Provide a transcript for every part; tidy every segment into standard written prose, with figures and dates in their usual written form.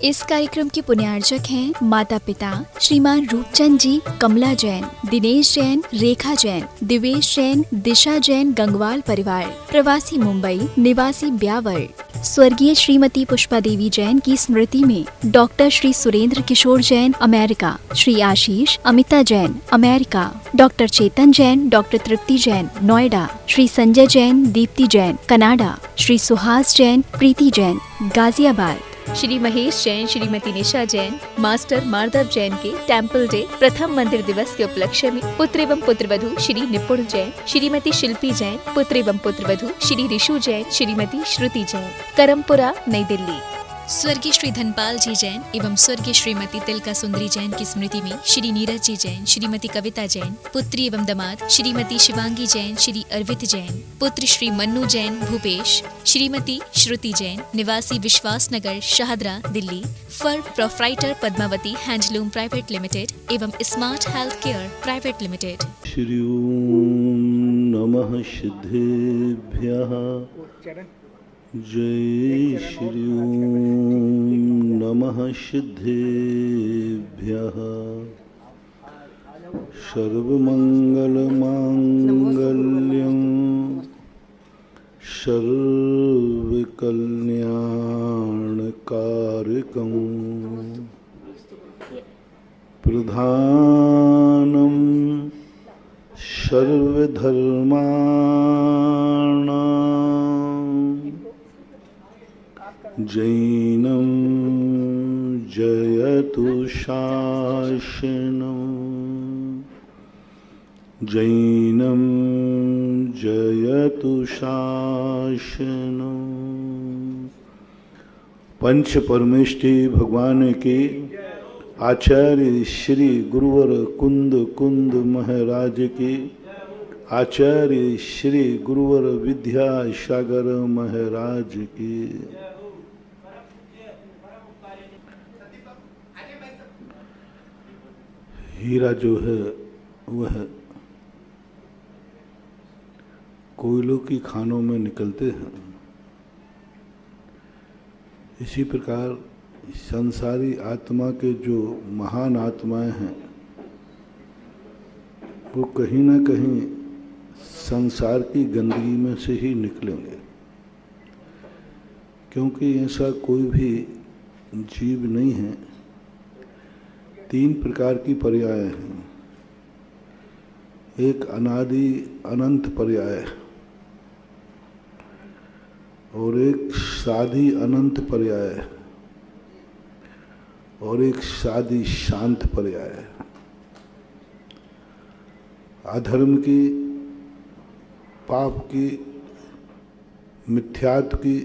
इस कार्यक्रम के पुण्यार्चक हैं माता पिता श्रीमान रूपचंद जी, कमला जैन, दिनेश जैन, रेखा जैन, दिवेश जैन, दिशा जैन, गंगवाल परिवार, प्रवासी मुंबई, निवासी ब्यावर। स्वर्गीय श्रीमती पुष्पा देवी जैन की स्मृति में डॉक्टर श्री सुरेंद्र किशोर Jain, America, Shri Ashish Amita Jain, America, doctor चेतन जैन, डॉक्टर तृप्ति जैन, नोएडा, श्री संजय जैन, दीप्ति जैन, कनाडा, श्री सुहास जैन, प्रीति जैन, गाजियाबाद, श्री महेश जैन, श्रीमती निशा जैन, मास्टर माधव जैन के टेम्पल डे प्रथम मंदिर दिवस के उपलक्ष्य में पुत्र एवं पुत्रवधू श्री निपुण जैन, श्रीमती शिल्पी जैन, पुत्र एवं पुत्रवधू श्री ऋषु जैन, श्रीमती श्रुति जैन, करमपुरा, नई दिल्ली। स्वर्गीय श्री धनपाल जी जैन एवं स्वर्गीय श्रीमती तिलका सुंदरी जैन की स्मृति में श्री नीरज जी जैन, श्रीमती कविता जैन, पुत्री एवं दामाद श्रीमती शिवांगी जैन, श्री अर्वित जैन, पुत्र श्री मन्नू जैन भूपेश, श्रीमती श्रुति जैन, निवासी Vishwas Nagar, Shahdara, Delhi, firm proprietor Padmavati handloom private limited एवं smart health care private limited. श्री ओम नमः सिद्धेभ्यः। जय श्री ओम नमः सिद्धेभ्यः। सर्वमंगलमांगल्यं सर्वकल्याणकारकं प्रधानं सर्वधर्माणां जैनं जयतु शासनं, जैनं जयतु शासनं। पंच परमेष्टि भगवान के आचार्य श्री गुरुवर कुंद कुंद महाराज के आचार्य श्री गुरुवर विद्यासागर महाराज के हीरा जो है वह कोयलों की खानों में निकलते हैं। इसी प्रकार संसारी आत्मा के जो महान आत्माएं हैं वो कहीं ना कहीं संसार की गंदगी में से ही निकलेंगे, क्योंकि ऐसा कोई भी जीव नहीं है। तीन प्रकार की पर्याय हैं। एक अनादि अनंत पर्याय और एक साधी अनंत पर्याय और एक साधी शांत पर्याय। अधर्म की, पाप की, मिथ्यात्व की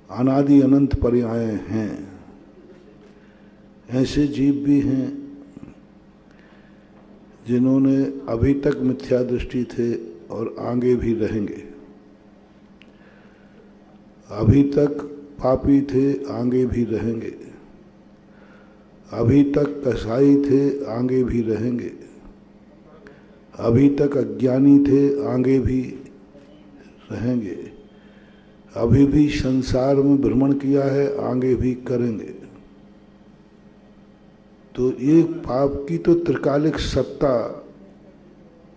अनादि अनंत पर्याय हैं। ऐसे जीव भी हैं जिन्होंने अभी तक मिथ्या दृष्टि थे और आगे भी रहेंगे। अभी तक पापी थे, आगे भी रहेंगे। अभी तक कसाई थे, आगे भी रहेंगे। अभी तक अज्ञानी थे, आगे भी रहेंगे। अभी भी संसार में भ्रमण किया है, आगे भी करेंगे। तो ये पाप की तो त्रिकालिक सत्ता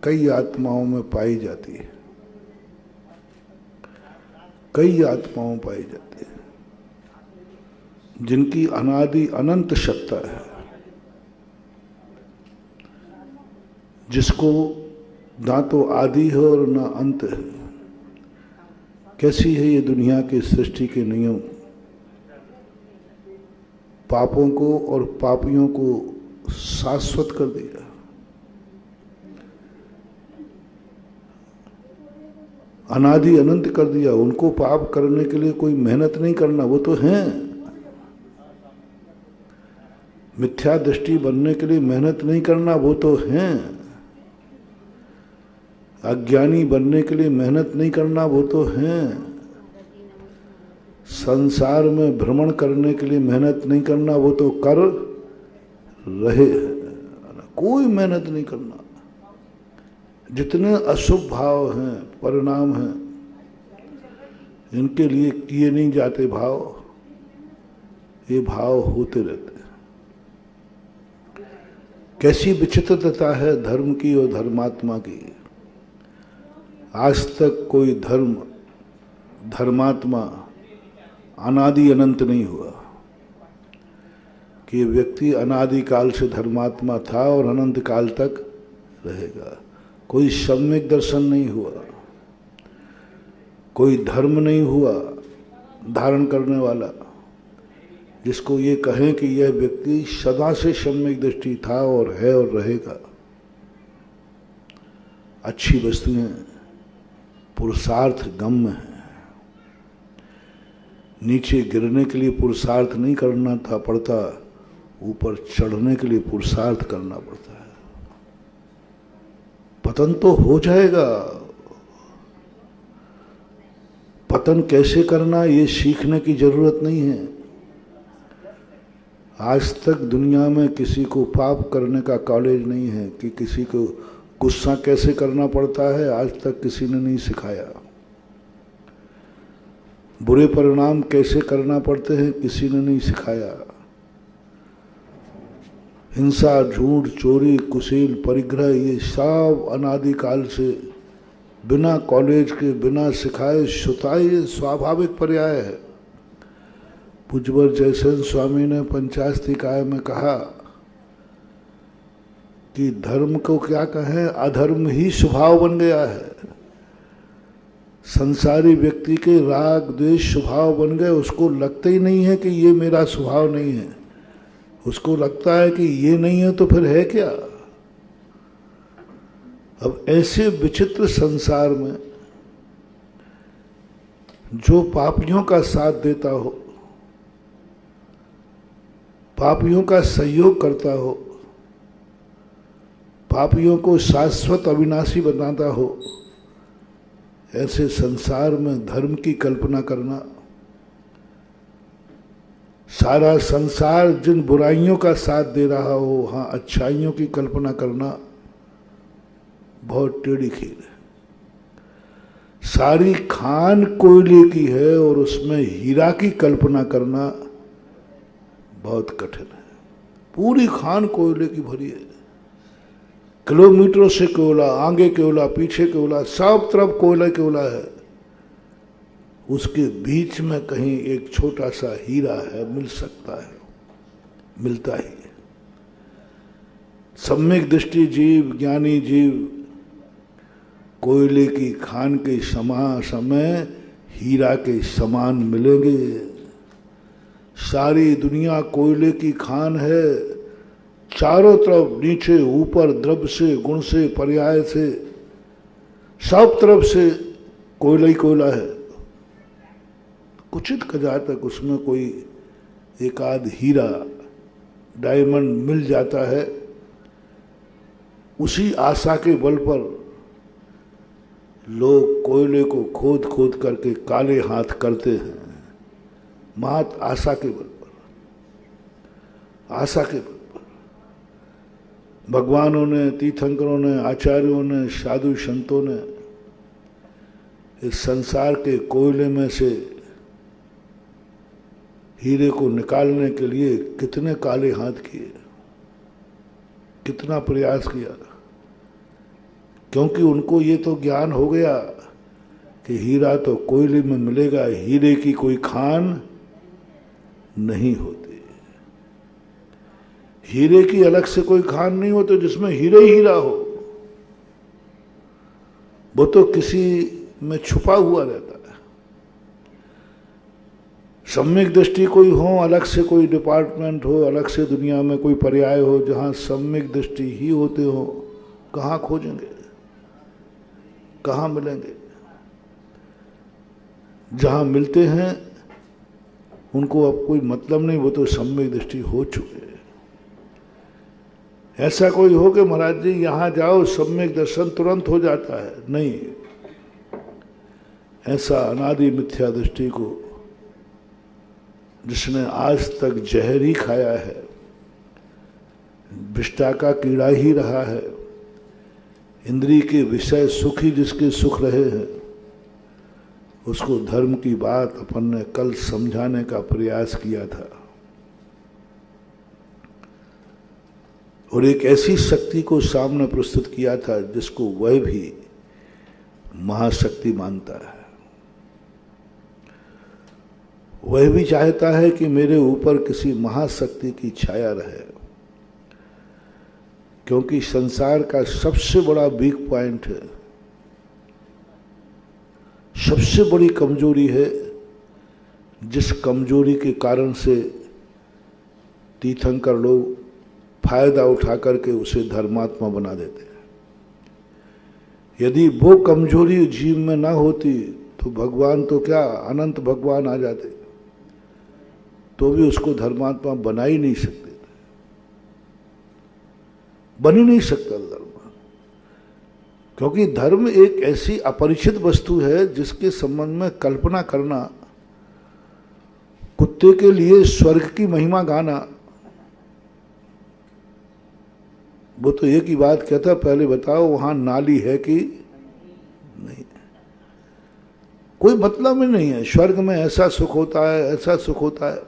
कई आत्माओं में पाई जाती है, कई आत्माओं पाई जाती है जिनकी अनादि अनंत सत्ता है, जिसको ना तो आदि है और ना अंत है। कैसी है ये दुनिया के सृष्टि के नियम। पापों को और पापियों को शाश्वत कर दिया। अनादि अनंत कर दिया। उनको पाप करने के लिए कोई मेहनत नहीं करना, वो तो हैं। मिथ्या दृष्टि बनने के लिए मेहनत नहीं करना, वो तो हैं। अज्ञानी बनने के लिए मेहनत नहीं करना, वो तो हैं। संसार में भ्रमण करने के लिए मेहनत नहीं करना, वो तो कर रहे हैं। कोई मेहनत नहीं करना। जितने अशुभ भाव हैं, परिणाम हैं, इनके लिए किए नहीं जाते भाव, ये भाव होते रहते हैं। कैसी विचित्रता है धर्म की और धर्मात्मा की। आज तक कोई धर्मात्मा अनादि अनंत नहीं हुआ कि व्यक्ति अनादि काल से धर्मात्मा था और अनंत काल तक रहेगा। कोई सम्यक दर्शन नहीं हुआ, कोई धर्म नहीं हुआ धारण करने वाला जिसको ये कहें कि यह व्यक्ति सदा से सम्यक दृष्टि था और है और रहेगा। अच्छी वस्तुएं पुरुषार्थ गम्य है। नीचे गिरने के लिए पुरुषार्थ नहीं करना था पड़ता, ऊपर चढ़ने के लिए पुरुषार्थ करना पड़ता है। पतन तो हो जाएगा, पतन कैसे करना ये सीखने की जरूरत नहीं है। आज तक दुनिया में किसी को पाप करने का कॉलेज नहीं है कि किसी को गुस्सा कैसे करना पड़ता है, आज तक किसी ने नहीं सिखाया। बुरे परिणाम कैसे करना पड़ते हैं किसी ने नहीं सिखाया। हिंसा, झूठ, चोरी, कुशील, परिग्रह ये सब अनादिकाल से बिना कॉलेज के, बिना सिखाए सुताए स्वाभाविक पर्याय है। पूज्यवर जयसेन स्वामी ने पंचास्तिकाय में कहा कि धर्म को क्या कहें, अधर्म ही स्वभाव बन गया है। संसारी व्यक्ति के राग द्वेष स्वभाव बन गए। उसको लगता ही नहीं है कि ये मेरा स्वभाव नहीं है, उसको लगता है कि ये नहीं है तो फिर है क्या। अब ऐसे विचित्र संसार में जो पापियों का साथ देता हो, पापियों का सहयोग करता हो, पापियों को शाश्वत अविनाशी बनाता हो, ऐसे संसार में धर्म की कल्पना करना, सारा संसार जिन बुराइयों का साथ दे रहा हो वहाँ अच्छाइयों की कल्पना करना बहुत टेढ़ी खीर है। सारी खान कोयले की है और उसमें हीरा की कल्पना करना बहुत कठिन है। पूरी खान कोयले की भरी है, किलोमीटरों से कोयला, आगे कोयला, पीछे कोयला, सब तरफ कोयला कोयला है। उसके बीच में कहीं एक छोटा सा हीरा है, मिल सकता है, मिलता ही है। सम्यक दृष्टि जीव, ज्ञानी जीव कोयले की खान के समय हीरा के समान मिलेंगे। सारी दुनिया कोयले की खान है, चारों तरफ नीचे ऊपर द्रव्य से, गुण से, पर्याय से, सब तरफ से कोयला ही कोयला है। कुचित कदा तक उसमें कोई एक आध हीरा, डायमंड मिल जाता है। उसी आशा के बल पर लोग कोयले को खोद खोद करके काले हाथ करते हैं, मात आशा के बल पर, आशा के बल पर। भगवानों ने, तीर्थंकरों ने, आचार्यों ने, साधु संतों ने इस संसार के कोयले में से हीरे को निकालने के लिए कितने काले हाथ किए, कितना प्रयास किया, क्योंकि उनको ये तो ज्ञान हो गया कि हीरा तो कोयले में मिलेगा, हीरे की कोई खान नहीं होती। हीरे की अलग से कोई खान नहीं होती जिसमें हीरे ही हीरा हो, वो तो किसी में छुपा हुआ रहता है। सम्यक दृष्टि कोई हो, अलग से कोई डिपार्टमेंट हो, अलग से दुनिया में कोई पर्याय हो, जहां सम्यक दृष्टि ही होते हो, कहाँ खोजेंगे, कहाँ मिलेंगे। जहां मिलते हैं उनको अब कोई मतलब नहीं, वो तो सम्यक दृष्टि हो चुके। ऐसा कोई हो कि महाराज जी यहां जाओ सम्यक दर्शन तुरंत हो जाता है, नहीं। ऐसा अनादि मिथ्या दृष्टि को जिसने आज तक जहर ही खाया है, विष्टा का कीड़ा ही रहा है, इंद्रिय के विषय सुख ही जिसके सुख रहे हैं, उसको धर्म की बात अपन ने कल समझाने का प्रयास किया था। और एक ऐसी शक्ति को सामने प्रस्तुत किया था जिसको वह भी महाशक्ति मानता है। वह भी चाहता है कि मेरे ऊपर किसी महाशक्ति की छाया रहे, क्योंकि संसार का सबसे बड़ा वीक पॉइंट है, सबसे बड़ी कमजोरी है, जिस कमजोरी के कारण से तीर्थंकर लोग फायदा उठा करके उसे धर्मात्मा बना देते हैं। यदि वो कमजोरी जीव में ना होती तो भगवान तो क्या, अनंत भगवान आ जाते, तो भी उसको धर्मात्मा बना ही नहीं सकते, बन ही नहीं सकता धर्म। क्योंकि धर्म एक ऐसी अपरिचित वस्तु है जिसके संबंध में कल्पना करना, कुत्ते के लिए स्वर्ग की महिमा गाना, वो तो एक ही बात कहता, पहले बताओ वहां नाली है कि नहीं। कोई मतलब ही नहीं है। स्वर्ग में ऐसा सुख होता है, ऐसा सुख होता है।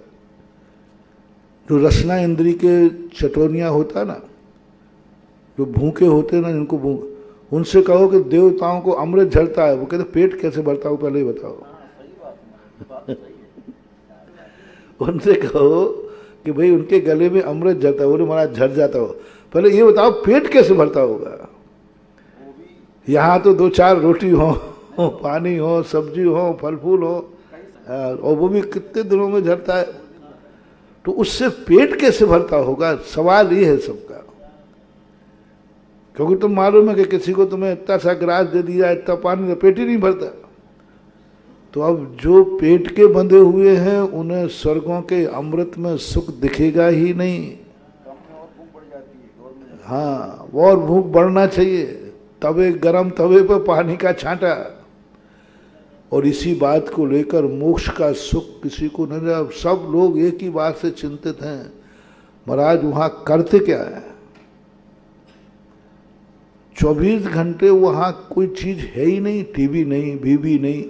जो रसना इंद्री के चटोनिया होता है ना, जो भूखे होते ना, जिनको भूख, उनसे कहो कि देवताओं को अमृत झरता है, वो कहते पेट कैसे भरता हो, पहले ही बताओ। उनसे कहो कि भाई उनके गले में अमृत झरता है, बोले महाराज झर जाता हो, पहले ये बताओ पेट कैसे भरता होगा। यहाँ तो 2-4 रोटी हो, पानी हो, सब्जी हो, फल फूल हो, और वो भी कितने दिनों में झरता है, तो उससे पेट कैसे भरता होगा, सवाल ये है सबका। क्योंकि तुम मालूम है कि किसी को तुम्हें इतना सा गिलास दे दिया, इतना पानी, तो पेट ही नहीं भरता। तो अब जो पेट के बंधे हुए हैं उन्हें स्वर्गों के अमृत में सुख दिखेगा ही नहीं। हाँ, और भूख बढ़ना चाहिए, तवे गरम तवे पर पानी का छांटा। और इसी बात को लेकर मोक्ष का सुख किसी को नहीं रहा। सब लोग एक ही बात से चिंतित हैं, महाराज वहां करते क्या है। 24 घंटे वहां कोई चीज है ही नहीं, टीवी नहीं, बीवी नहीं,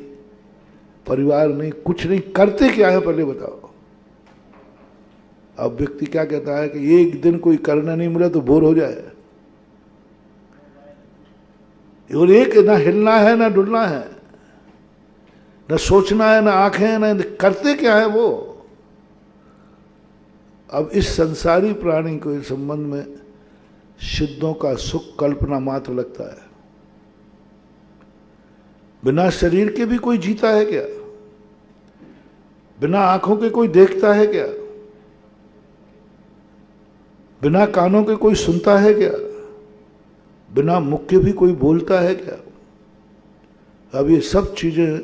परिवार नहीं, कुछ नहीं, करते क्या है पहले बताओ। अब व्यक्ति क्या कहता है कि एक दिन कोई करना नहीं मिला तो बोर हो जाए, और एक ना हिलना है, ना डुलना है, न सोचना है, ना आंखें हैं, ना करते क्या है वो। अब इस संसारी प्राणी के संबंध में सिद्धों का सुख कल्पना मात्र लगता है। बिना शरीर के भी कोई जीता है क्या? बिना आंखों के कोई देखता है क्या? बिना कानों के कोई सुनता है क्या? बिना मुख के भी कोई बोलता है क्या? अब ये सब चीजें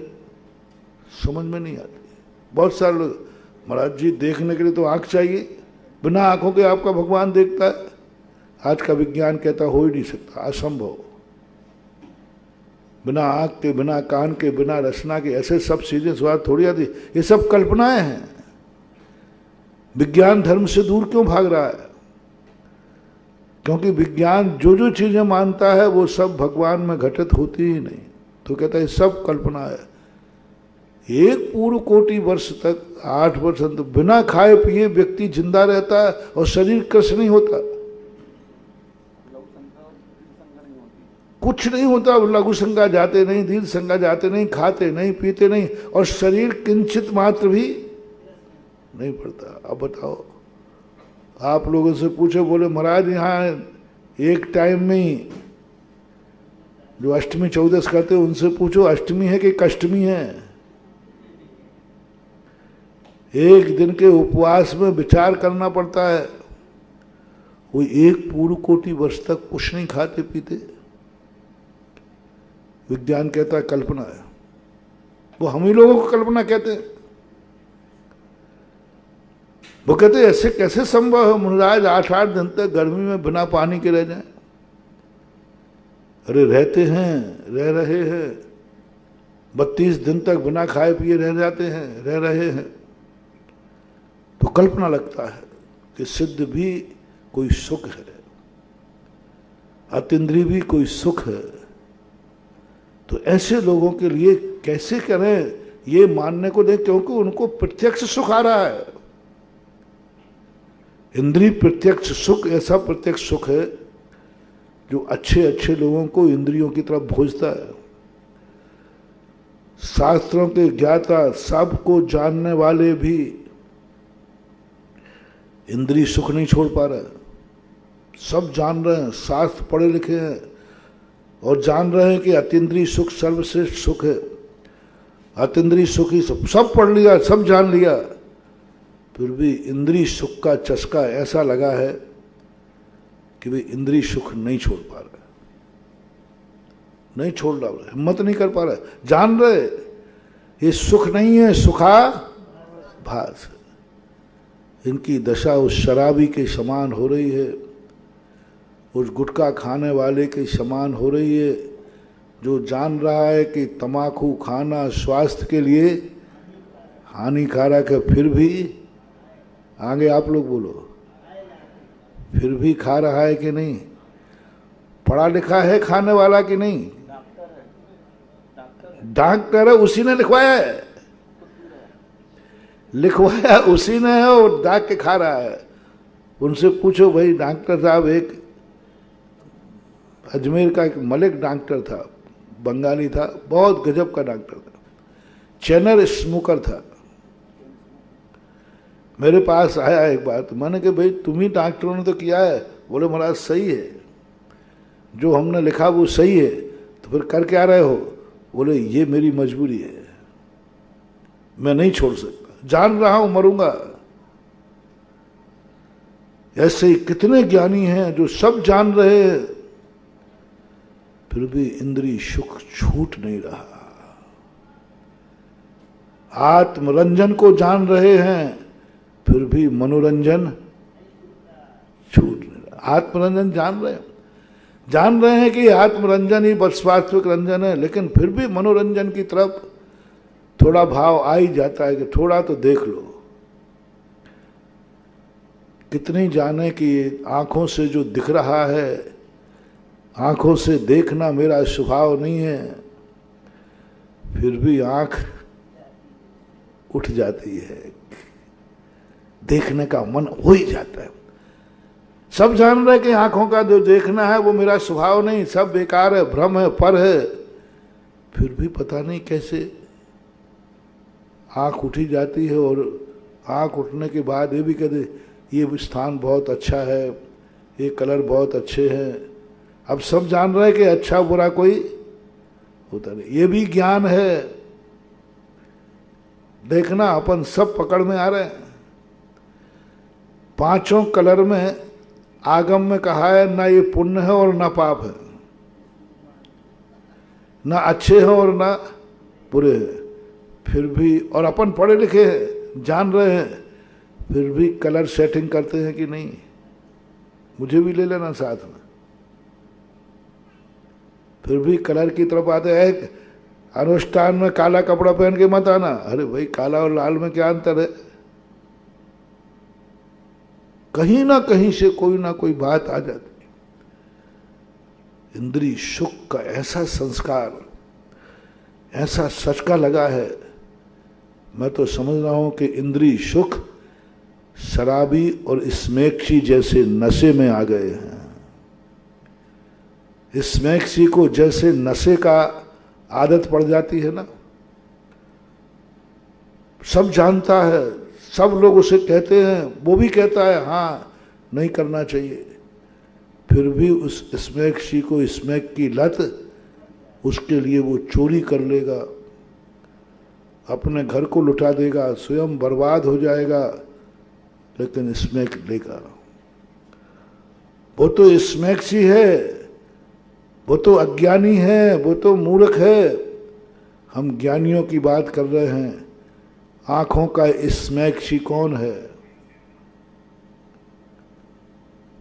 समझ में नहीं आती। बहुत सारे लोग, महाराज जी देखने के लिए तो आंख चाहिए, बिना आंखों के आपका भगवान देखता है? आज का विज्ञान कहता हो ही नहीं सकता, असंभव। बिना आंख के, बिना कान के, बिना रसना के ऐसे सब चीजें स्वाद थोड़ी आती। ये सब कल्पनाएं हैं। विज्ञान धर्म से दूर क्यों भाग रहा है? क्योंकि विज्ञान जो जो चीजें मानता है वो सब भगवान में घटित होती ही नहीं। तो कहता है सब कल्पना है। एक पूर्व कोटि वर्ष तक, 8 वर्ष तक बिना खाए पिए व्यक्ति जिंदा रहता है और शरीर कृष्ण नहीं होता, कुछ नहीं होता। लघु संज्ञा जाते नहीं, दीर्घ संज्ञा जाते नहीं, खाते नहीं, पीते नहीं, और शरीर किंचित मात्र भी नहीं पड़ता। अब बताओ, आप लोगों से पूछो, बोले महाराज यहाँ एक टाइम में ही जो अष्टमी चौदस करते हैं उनसे पूछो अष्टमी है कि कष्टमी है। एक दिन के उपवास में विचार करना पड़ता है। वो एक पूर्व कोटि वर्ष तक कुछ नहीं खाते पीते। विज्ञान कहता है कल्पना है, वो हम ही लोगों को कल्पना कहते हैं। वो कहते हैं ऐसे कैसे संभव है महाराज 8-8 दिन तक गर्मी में बिना पानी के रह जाएं? अरे रहते हैं, रह रहे हैं। 32 दिन तक बिना खाए पिए रह जाते हैं, रह रहे हैं। तो कल्पना लगता है कि सिद्ध भी कोई सुख है, अतीन्द्रिय भी कोई सुख है। तो ऐसे लोगों के लिए कैसे करें ये मानने को दें, क्योंकि उनको प्रत्यक्ष सुख आ रहा है। इंद्रिय प्रत्यक्ष सुख ऐसा प्रत्यक्ष सुख है जो अच्छे अच्छे लोगों को इंद्रियों की तरफ भेजता है। शास्त्रों के ज्ञाता, सबको जानने वाले भी इंद्रिय सुख नहीं छोड़ पा रहे। सब जान रहे हैं, शास्त्र पढ़े लिखे हैं और जान रहे हैं कि अतीन्द्रिय सुख सर्वश्रेष्ठ सुख है। अतीन्द्रिय सुख ही सब पढ़ लिया, सब जान लिया, फिर भी इंद्रिय सुख का चस्का ऐसा लगा है कि वे इंद्रिय सुख नहीं छोड़ पा रहे, नहीं छोड़ रहा, हिम्मत नहीं कर पा रहे। जान रहे ये सुख नहीं है, सुखा भास। इनकी दशा उस शराबी के समान हो रही है, उस गुटखा खाने वाले के समान हो रही है, जो जान रहा है कि तम्बाकू खाना स्वास्थ्य के लिए हानिकारक है, फिर भी आगे आप लोग बोलो, फिर भी खा रहा है कि नहीं? पढ़ा लिखा है खाने वाला कि नहीं? डॉक्टर है, उसी ने लिखवाया है, लिखवाया उसी ने है और दाग के खा रहा है। उनसे पूछो भाई, डॉक्टर साहब, एक अजमेर का एक मलिक डॉक्टर था, बंगाली था, बहुत गजब का डॉक्टर था, चैनर स्मोकर था। मेरे पास आया एक बार, तो मैंने कहा भाई तुम ही डॉक्टरों ने तो किया है। बोले महाराज सही है, जो हमने लिखा वो सही है, तो फिर कर क्या रहे हो? बोले ये मेरी मजबूरी है, मैं नहीं छोड़ सकता, जान रहा हूं मरूंगा। ऐसे ही कितने ज्ञानी हैं जो सब जान रहे हैं, फिर भी इंद्रिय सुख छूट नहीं रहा। आत्मरंजन को जान रहे हैं, फिर भी मनोरंजन छूट नहीं रहा। आत्मरंजन जान रहे हैं कि आत्मरंजन ही वास्तविक रंजन है, लेकिन फिर भी मनोरंजन की तरफ थोड़ा भाव आ ही जाता है कि थोड़ा तो देख लो। कितनी जाने कि आंखों से जो दिख रहा है, आंखों से देखना मेरा स्वभाव नहीं है, फिर भी आंख उठ जाती है, देखने का मन हो ही जाता है। सब जान रहे कि आंखों का जो देखना है वो मेरा स्वभाव नहीं, सब बेकार है, भ्रम है, पर है, फिर भी पता नहीं कैसे आंख उठी जाती है। और आंख उठने के बाद ये भी कहते ये स्थान बहुत अच्छा है, ये कलर बहुत अच्छे हैं। अब सब जान रहे कि अच्छा बुरा कोई होता नहीं, ये भी ज्ञान है। देखना अपन सब पकड़ में आ रहे हैं। पांचों कलर में आगम में कहा है ना ये पुण्य है और ना पाप है, ना अच्छे हैं और ना बुरे हैं, फिर भी, और अपन पढ़े लिखे हैं, जान रहे हैं, फिर भी कलर सेटिंग करते हैं कि नहीं, मुझे भी ले लेना साथ में, फिर भी कलर की तरफ आते हैं। अनुष्ठान में काला कपड़ा पहन के मत आना, अरे भाई काला और लाल में क्या अंतर है? कहीं ना कहीं से कोई ना कोई बात आ जाती। इंद्रिय सुख का ऐसा संस्कार, ऐसा सचका लगा है, मैं तो समझ रहा हूं कि इंद्रिय सुख शराबी और स्मैक्सी जैसे नशे में आ गए हैं। स्मैक्सी को जैसे नशे का आदत पड़ जाती है ना, सब जानता है, सब लोग उसे कहते हैं, वो भी कहता है हाँ नहीं करना चाहिए, फिर भी उस स्मैक्सी को स्मैक की लत, उसके लिए वो चोरी कर लेगा, अपने घर को लुटा देगा, स्वयं बर्बाद हो जाएगा, लेकिन स्मैक लेगा। वो तो स्मैक्सी है, वो तो अज्ञानी है, वो तो मूर्ख है। हम ज्ञानियों की बात कर रहे हैं। आंखों का स्मैक्सी कौन है?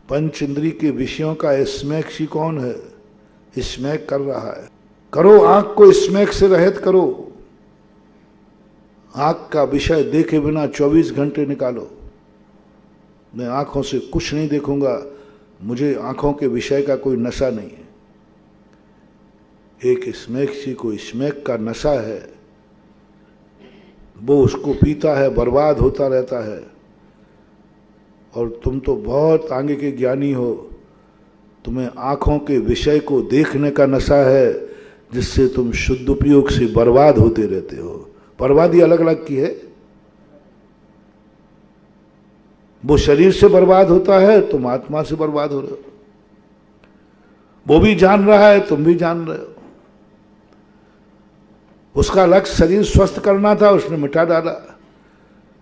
पंच इंद्री के विषयों का स्मैक्सी कौन है? स्मैक कर रहा है। करो आंख को स्मैक से रहित करो, आंख का विषय देखे बिना 24 घंटे निकालो। मैं आंखों से कुछ नहीं देखूंगा, मुझे आंखों के विषय का कोई नशा नहीं है। एक स्मैक्सी को स्मैक का नशा है, वो उसको पीता है, बर्बाद होता रहता है, और तुम तो बहुत आगे के ज्ञानी हो, तुम्हें आंखों के विषय को देखने का नशा है, जिससे तुम शुद्ध उपयोग से बर्बाद होते रहते हो। बर्बादी अलग अलग की है, वो शरीर से बर्बाद होता है, तुम आत्मा से बर्बाद हो रहे हो। वो भी जान रहा है, तुम भी जान रहे हो। उसका लक्ष्य शरीर स्वस्थ करना था, उसने मिटा डाला।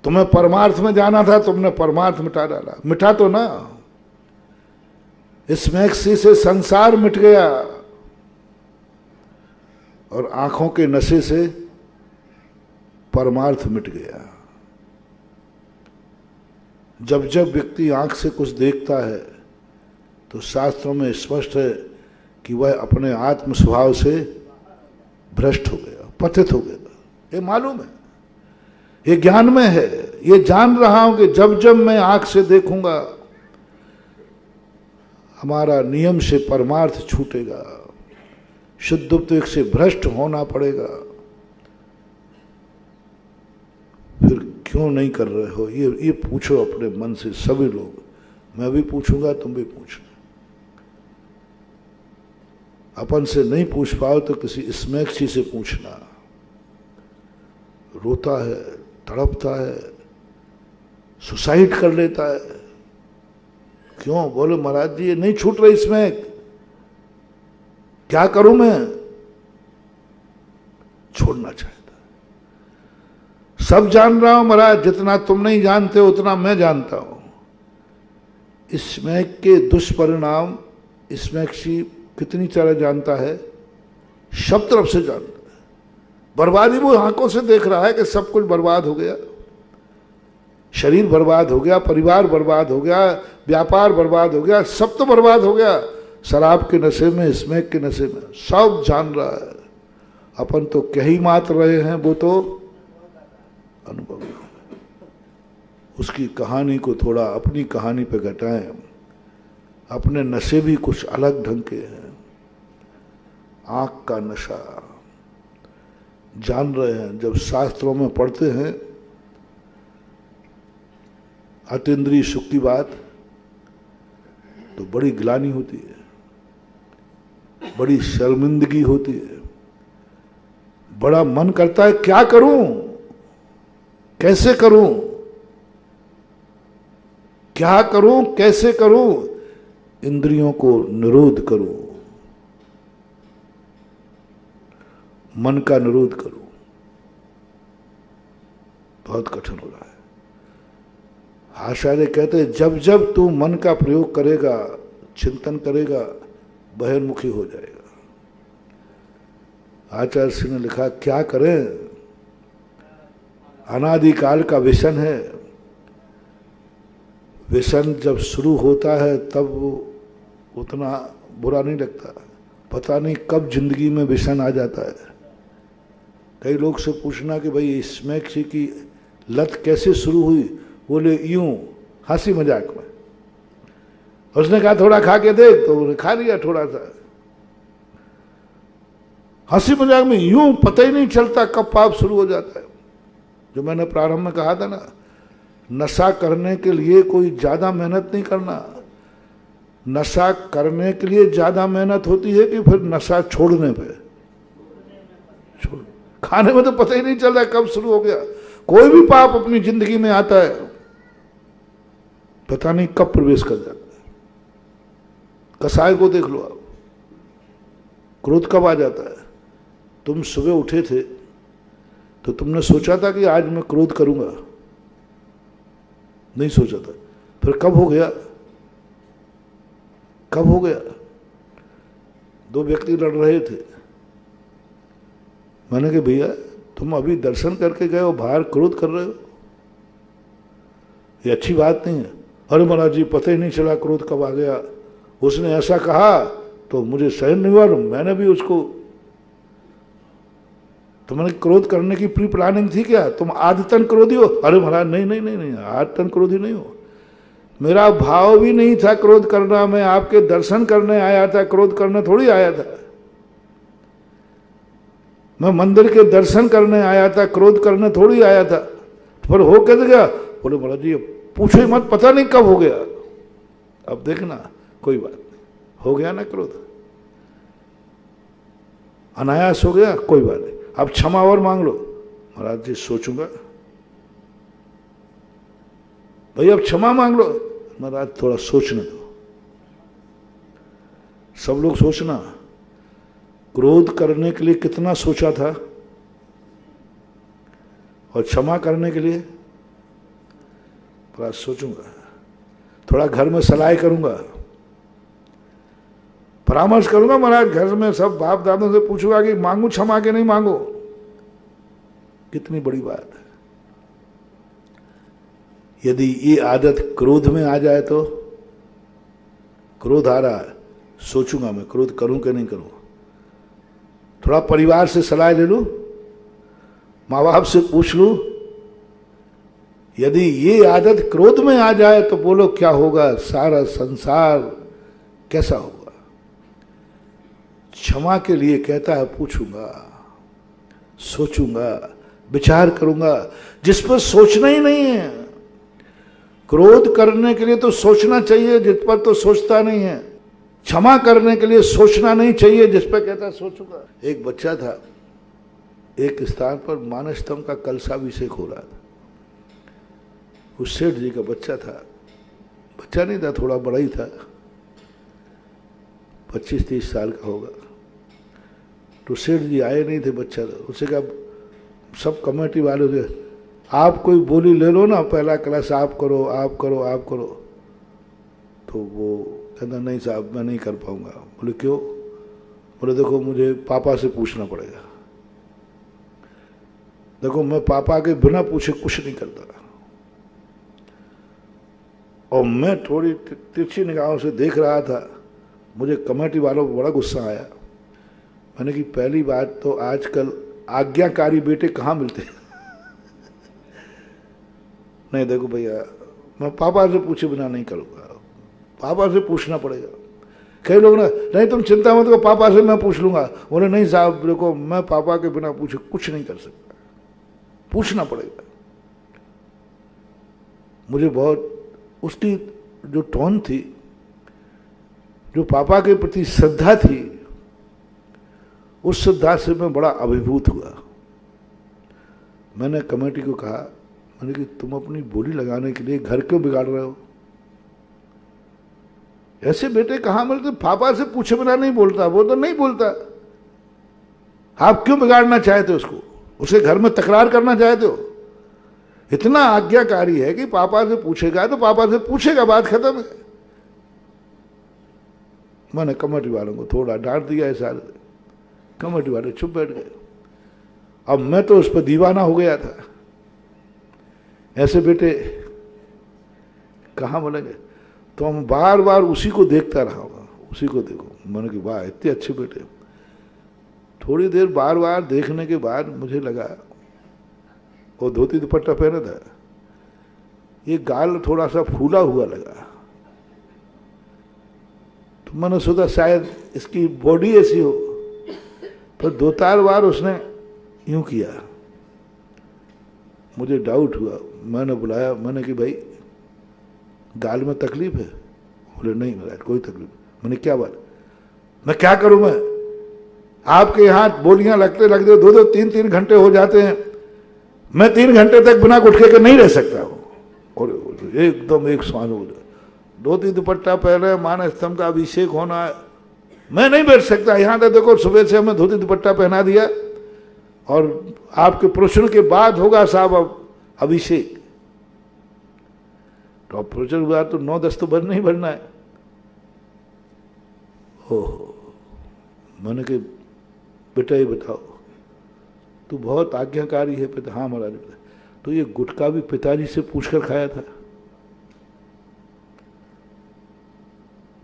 तुम्हें परमार्थ में जाना था, तुमने परमार्थ मिटा डाला। मिटा तो ना, इस मैक्सी से संसार मिट गया और आंखों के नशे से परमार्थ मिट गया। जब जब व्यक्ति आंख से कुछ देखता है तो शास्त्रों में स्पष्ट है कि वह अपने आत्म स्वभाव से भ्रष्ट हो गया, पतित हो गया। ये मालूम है, ये ज्ञान में है, ये जान रहा हूं कि जब जब मैं आंख से देखूंगा हमारा नियम से परमार्थ छूटेगा, शुद्ध उपदेश से भ्रष्ट होना पड़ेगा। फिर क्यों नहीं कर रहे हो? ये पूछो अपने मन से सभी लोग। मैं भी पूछूंगा, तुम भी पूछना। अपन से नहीं पूछ पाओ तो किसी स्मैक्सी से पूछना। रोता है, तड़पता है, सुसाइड कर लेता है। क्यों? बोले महाराज जी ये नहीं छूट रही स्मैक, क्या करूं मैं? छोड़ना चाहता। सब जान रहा हूं महाराज, जितना तुम नहीं जानते उतना मैं जानता हूं। स्मैक के दुष्परिणाम स्मैक्सी कितनी तरह जानता है, सब तरफ से जानता है। बर्बादी वो आंखों से देख रहा है कि सब कुछ बर्बाद हो गया, शरीर बर्बाद हो गया, परिवार बर्बाद हो गया, व्यापार बर्बाद हो गया, सब तो बर्बाद हो गया। शराब के नशे में, स्मैक के नशे में, सब जान रहा है। अपन तो कह ही मात्र रहे हैं, वो तो अनुभव। उसकी कहानी को थोड़ा अपनी कहानी पे घटाएं। अपने नशे भी कुछ अलग ढंग के हैं। आंख का नशा जान रहे हैं, जब शास्त्रों में पढ़ते हैं अतीन्द्रिय सुख की बात, तो बड़ी ग्लानि होती है, बड़ी शर्मिंदगी होती है, बड़ा मन करता है क्या करूं, कैसे करूं, क्या करूं, कैसे करूं, इंद्रियों को निरोध करूं, मन का निरोध करूं। बहुत कठिन हो रहा है। आचार्य कहते हैं जब जब तू मन का प्रयोग करेगा, चिंतन करेगा, बहिर्मुखी हो जाएगा। आचार्य सिंह ने लिखा क्या करें, अनादिकाल का व्यसन है। व्यसन जब शुरू होता है तब वो उतना बुरा नहीं लगता, पता नहीं कब जिंदगी में व्यसन आ जाता है। कई लोग से पूछना कि भाई इसमें की लत कैसे शुरू हुई, बोले यूं हंसी मजाक में। उसने कहा थोड़ा खा के देख, तो उन्होंने खा लिया थोड़ा सा। हंसी मजाक में यूं पता ही नहीं चलता कब पाप शुरू हो जाता है। जो मैंने प्रारंभ में कहा था ना, नशा करने के लिए कोई ज्यादा मेहनत नहीं करना। नशा करने के लिए ज्यादा मेहनत होती है कि फिर नशा छोड़ने पे। खाने में तो पता ही नहीं चल रहा कब शुरू हो गया। कोई भी पाप अपनी जिंदगी में आता है, पता नहीं कब प्रवेश कर जाता है। कसाई को देख लो आप, क्रोध कब आ जाता है। तुम सुबह उठे थे तो तुमने सोचा था कि आज मैं क्रोध करूंगा, नहीं सोचा था। फिर कब हो गया, कब हो गया। दो व्यक्ति लड़ रहे थे, मैंने कहा भैया तुम अभी दर्शन करके गए हो, बाहर क्रोध कर रहे हो, ये अच्छी बात नहीं है। अरे महाराज जी पता ही नहीं चला क्रोध कब आ गया। उसने ऐसा कहा तो मुझे सहन नहीं हुआ, मैंने भी उसको। तुम्हारे क्रोध करने की प्री प्लानिंग थी क्या? तुम आदतन क्रोधी हो? अरे महाराज नहीं नहीं नहीं नहीं, आदतन क्रोधी नहीं हो। मेरा भाव भी नहीं था क्रोध करना, मैं आपके दर्शन करने आया था, क्रोध करने थोड़ी आया था। मैं मंदिर के दर्शन करने आया था, क्रोध करने थोड़ी आया था। फिर हो कैसे गया? बोले महाराज जी पूछो ही मत, पता नहीं कब हो गया। अब देखना, कोई बात नहीं, हो गया ना क्रोध, अनायास हो गया, कोई बात नहीं, अब क्षमा और मांग लो। महाराज जी सोचूंगा। भाई अब क्षमा मांग लो। महाराज थोड़ा सोचने दो। सब लोग सोचना, क्रोध करने के लिए कितना सोचा था और क्षमा करने के लिए थोड़ा सोचूंगा, थोड़ा घर में सलाह करूंगा, परामर्श करूंगा। महाराज घर में सब बाप दादों से पूछूंगा कि मांगू क्षमा के नहीं मांगो। कितनी बड़ी बात है। यदि ये आदत क्रोध में आ जाए तो, क्रोध आ रहा है, सोचूंगा मैं क्रोध करूं कि नहीं करूं। थोड़ा परिवार से सलाह ले लूं, माँ बाप से पूछ लूं। यदि ये आदत क्रोध में आ जाए तो बोलो क्या होगा, सारा संसार कैसा होगा। क्षमा के लिए कहता है पूछूंगा, सोचूंगा, विचार करूंगा, जिस पर सोचना ही नहीं है। क्रोध करने के लिए तो सोचना चाहिए, जिस पर तो सोचता नहीं है। क्षमा करने के लिए सोचना नहीं चाहिए, जिस पर कहता है सोचूंगा। एक बच्चा था, एक स्थान पर मानस्तंभ का कलशाभिषेक हो रहा था। उस सेठ जी का बच्चा था, बच्चा नहीं था, थोड़ा बड़ा ही था, 25-30 साल का होगा। तो सेठ जी आए नहीं थे, बच्चा था। उससे कहा, सब कमेटी वालों से, आप कोई बोली ले लो ना, पहला क्लास आप करो, आप करो, आप करो। तो वो कहता नहीं साहब मैं नहीं कर पाऊंगा। बोले क्यों? बोले देखो मुझे पापा से पूछना पड़ेगा। देखो मैं पापा के बिना पूछे कुछ नहीं करता। और मैं थोड़ी तिरछी निगाहों से देख रहा था। मुझे कमेटी वालों को बड़ा गुस्सा आया। मैंने कि पहली बात तो आजकल आज्ञाकारी बेटे कहाँ मिलते हैं। नहीं देखो भैया, मैं पापा से पूछे बिना नहीं करूँगा, पापा से पूछना पड़ेगा। कई लोग ना, नहीं तुम चिंता मत करो, पापा से मैं पूछ लूँगा। बोले नहीं साहब देखो, मैं पापा के बिना पूछे कुछ नहीं कर सकता, पूछना पड़ेगा। मुझे बहुत उसकी जो टोन थी, जो पापा के प्रति श्रद्धा थी, उस श्रद्धा से मैं बड़ा अभिभूत हुआ। मैंने कमेटी को कहा, मैंने कि तुम अपनी बोली लगाने के लिए घर क्यों बिगाड़ रहे हो? ऐसे बेटे कहाँ मिलते? पापा से पूछे बिना नहीं बोलता, वो तो नहीं बोलता। आप क्यों बिगाड़ना चाहते हो उसको? उसके घर में तकरार करना चाहते हो? इतना आज्ञाकारी है कि पापा से पूछेगा तो पापा से पूछेगा, बात खत्म है। मैंने कमेटी वालों को थोड़ा डांट दिया है सारे, कमेटी वाले चुप बैठ गए। अब मैं तो उस पर दीवाना हो गया था। ऐसे बेटे कहाँ मिलेंगे? तो हम बार बार उसी को देखता रहा होगा, उसी को देखो। मैंने कि वाह इतने अच्छे बेटे। थोड़ी देर बार बार देखने के बाद मुझे लगा वो धोती दुपट्टा पहना था, ये गाल थोड़ा सा फूला हुआ लगा। तो मैंने सोचा शायद इसकी बॉडी ऐसी हो, पर 2-4 बार उसने यूं किया। मुझे डाउट हुआ, मैंने बुलाया, मैंने कि भाई गाल में तकलीफ है? बोले नहीं महाराज कोई तकलीफ। मैंने क्या बात? मैं क्या करूं? मैं आपके यहाँ बोलियां लगते 2-2, 3-3 घंटे हो जाते हैं, मैं 3 घंटे तक बिना गुटखे के नहीं रह सकता हूँ। और एकदम एक स्वान हो गया, धोती दुपट्टा पहले, मान स्तंभ का अभिषेक होना है, मैं नहीं बैठ सकता। यहाँ तक देखो सुबह से हमें धोती दुपट्टा पहना दिया और आपके प्रश्न के बाद होगा साहब अब अभिषेक। तो अब प्रश्न हुआ तो 9-10 तो भर नहीं भरना है। ओहो, मैंने कि बेटा ये बताओ, तू बहुत आज्ञाकारी है पिता। हाँ महाराज। तो ये गुटखा भी पिताजी से पूछकर खाया था?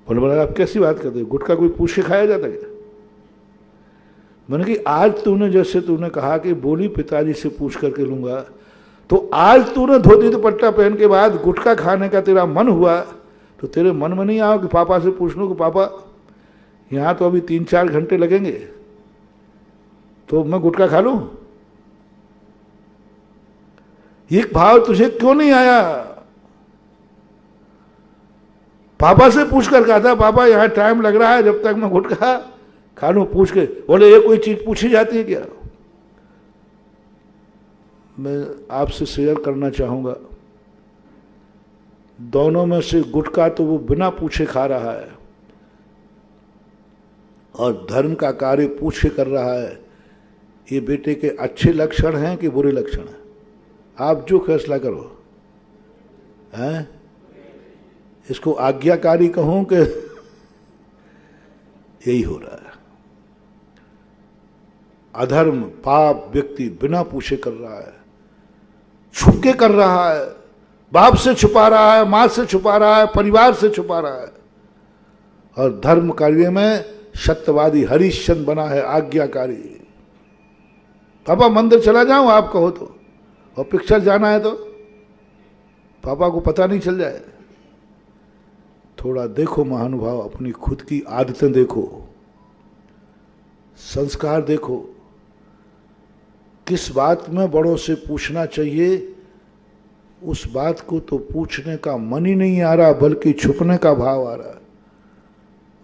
बोले महाराज आप कैसी बात करते हो, गुटखा कोई पूछ के खाया जाता क्या? मैंने कि आज तूने जैसे तूने कहा कि बोली पिताजी से पूछ करके लूंगा, तो आज तूने धोती दुपट्टा पहन के बाद गुटखा खाने का तेरा मन हुआ, तो तेरे मन में नहीं आओ कि पापा से पूछ लूं कि पापा यहाँ तो अभी 3-4 घंटे लगेंगे, तो मैं गुटखा खा लूं? ये भाव तुझे क्यों नहीं आया? पापा से पूछ कर कहा था, पापा यहाँ टाइम लग रहा है, जब तक मैं गुटखा खा लूं। पूछ के बोले ये कोई चीज पूछी जाती है क्या? मैं आपसे शेयर करना चाहूंगा, दोनों में से गुटखा तो वो बिना पूछे खा रहा है और धर्म का कार्य पूछ के कर रहा है। ये बेटे के अच्छे लक्षण हैं कि बुरे लक्षण हैं? आप जो फैसला करो। हैं? इसको आज्ञाकारी कहूं कि यही हो रहा है। अधर्म पाप व्यक्ति बिना पूछे कर रहा है, छुप के कर रहा है, बाप से छुपा रहा है, मां से छुपा रहा है, परिवार से छुपा रहा है। और धर्म कार्य में सत्यवादी हरिश्चंद्र बना है, आज्ञाकारी। पापा मंदिर चला जाऊं आप कहो तो, और पिक्चर जाना है तो पापा को पता नहीं चल जाए। थोड़ा देखो महानुभाव, अपनी खुद की आदतें देखो, संस्कार देखो, किस बात में बड़ों से पूछना चाहिए, उस बात को तो पूछने का मन ही नहीं आ रहा, बल्कि छुपने का भाव आ रहा है।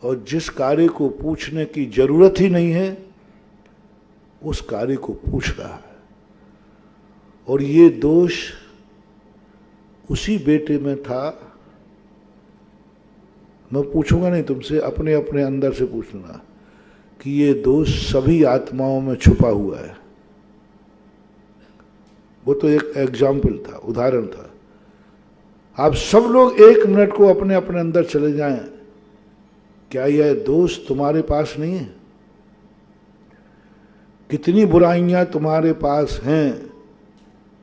और जिस कार्य को पूछने की जरूरत ही नहीं है, उस कार्य को पूछ रहा है। और ये दोष उसी बेटे में था। मैं पूछूंगा नहीं तुमसे, अपने अपने अंदर से पूछना कि ये दोष सभी आत्माओं में छुपा हुआ है। वो तो एक एग्जाम्पल था, उदाहरण था। आप सब लोग 1 मिनट को अपने अपने अंदर चले जाएं, क्या यह दोष तुम्हारे पास नहीं है? कितनी बुराइयां तुम्हारे पास हैं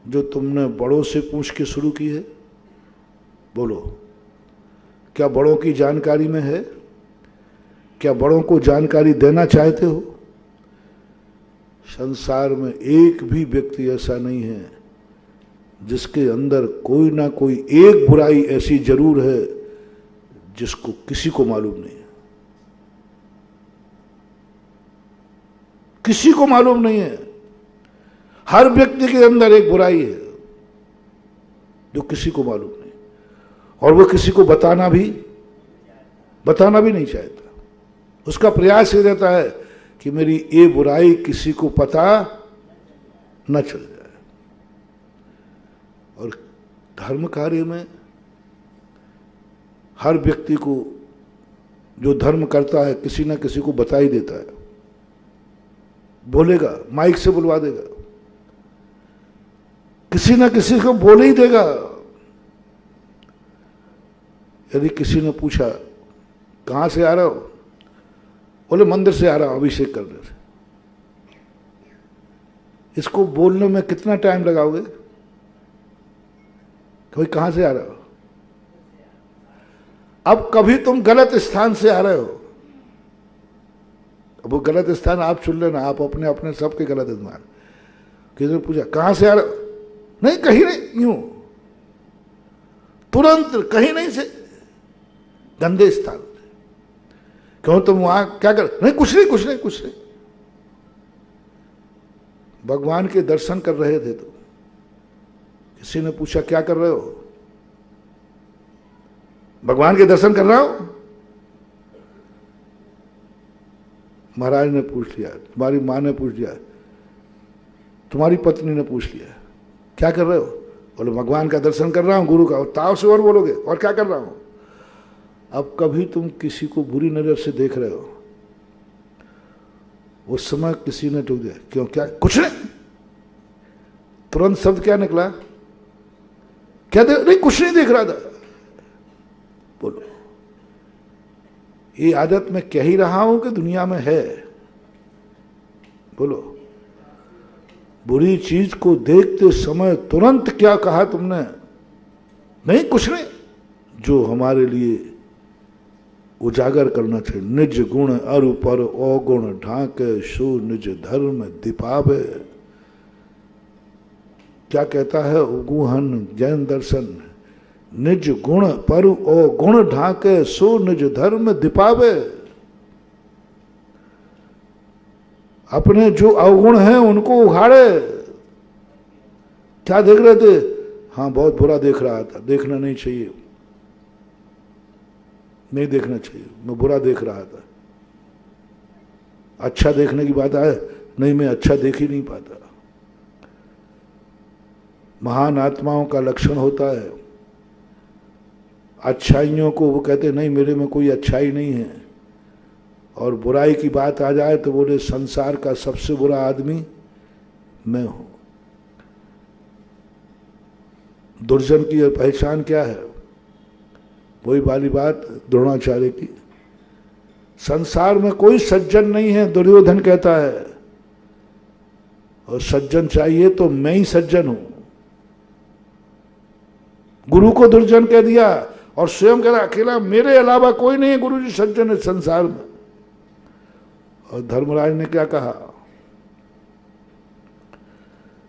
जो तुमने बड़ों से पूछ के शुरू की है? बोलो, क्या बड़ों की जानकारी में है? क्या बड़ों को जानकारी देना चाहते हो? संसार में एक भी व्यक्ति ऐसा नहीं है जिसके अंदर कोई ना कोई एक बुराई ऐसी जरूर है जिसको किसी को मालूम नहीं है। किसी को मालूम नहीं है। हर व्यक्ति के अंदर एक बुराई है जो किसी को मालूम नहीं, और वो किसी को बताना भी नहीं चाहता। उसका प्रयास ये रहता है कि मेरी ये बुराई किसी को पता न चल जाए। और धर्म कार्य में हर व्यक्ति को जो धर्म करता है किसी न किसी को बता ही देता है, बोलेगा, माइक से बुलवा देगा, किसी न किसी को बोल ही देगा। यदि किसी ने पूछा कहां से आ रहे हो, बोले मंदिर से आ रहा हूं अभिषेक करने से। इसको बोलने में कितना टाइम लगाओगे? कोई कहां से आ रहे हो? अब कभी तुम गलत स्थान से आ रहे हो, अब वो गलत स्थान आप चुन लेना, आप अपने अपने सबके गलत स्थान। किसी ने पूछा कहां से आ रहे हो? नहीं कहीं नहीं, यूं तुरंत कहीं नहीं से, गंदे स्थान। क्यों तुम वहां क्या कर? नहीं कुछ नहीं। भगवान के दर्शन कर रहे थे तो किसी ने पूछा क्या कर रहे हो? भगवान के दर्शन कर रहा हूं। महाराज ने पूछ लिया, तुम्हारी मां ने पूछ लिया, तुम्हारी पत्नी ने पूछ लिया क्या कर रहे हो? बोले भगवान का दर्शन कर रहा हूं, गुरु का। और ताव से और बोलोगे और क्या कर रहा हूं? अब कभी तुम किसी को बुरी नजर से देख रहे हो, उस समय किसी ने टोक दिया, क्यों क्या? कुछ नहीं। तुरंत शब्द क्या निकला? क्या देख? नहीं कुछ नहीं देख रहा था। बोलो, ये आदत मैं कह ही रहा हूं कि दुनिया में है? बोलो, बुरी चीज को देखते समय तुरंत क्या कहा तुमने? नहीं कुछ नहीं। जो हमारे लिए उजागर करना चाहिए, निज गुण अरु पर अवगुण ढांके सो निज धर्म दीपावे। क्या कहता है उगुहन जैन दर्शन? निज गुण पर अवगुण ढांके सो निज धर्म दीपावे। अपने जो अवगुण हैं उनको उघाड़े। क्या देख रहे थे? हाँ बहुत बुरा देख रहा था, देखना नहीं चाहिए। नहीं देखना चाहिए, मैं बुरा देख रहा था। अच्छा देखने की बात आए, नहीं मैं अच्छा देख ही नहीं पाता। महान आत्माओं का लक्षण होता है अच्छाइयों को वो कहते नहीं मेरे में कोई अच्छाई नहीं है, और बुराई की बात आ जाए तो बोले संसार का सबसे बुरा आदमी मैं हूं। दुर्जन की पहचान क्या है? वही वाली बात द्रोणाचार्य की, संसार में कोई सज्जन नहीं है, दुर्योधन कहता है, और सज्जन चाहिए तो मैं ही सज्जन हूं। गुरु को दुर्जन कह दिया और स्वयं कह रहा अकेला मेरे अलावा कोई नहीं है गुरु जी सज्जन है संसार में। और धर्मराज ने क्या कहा?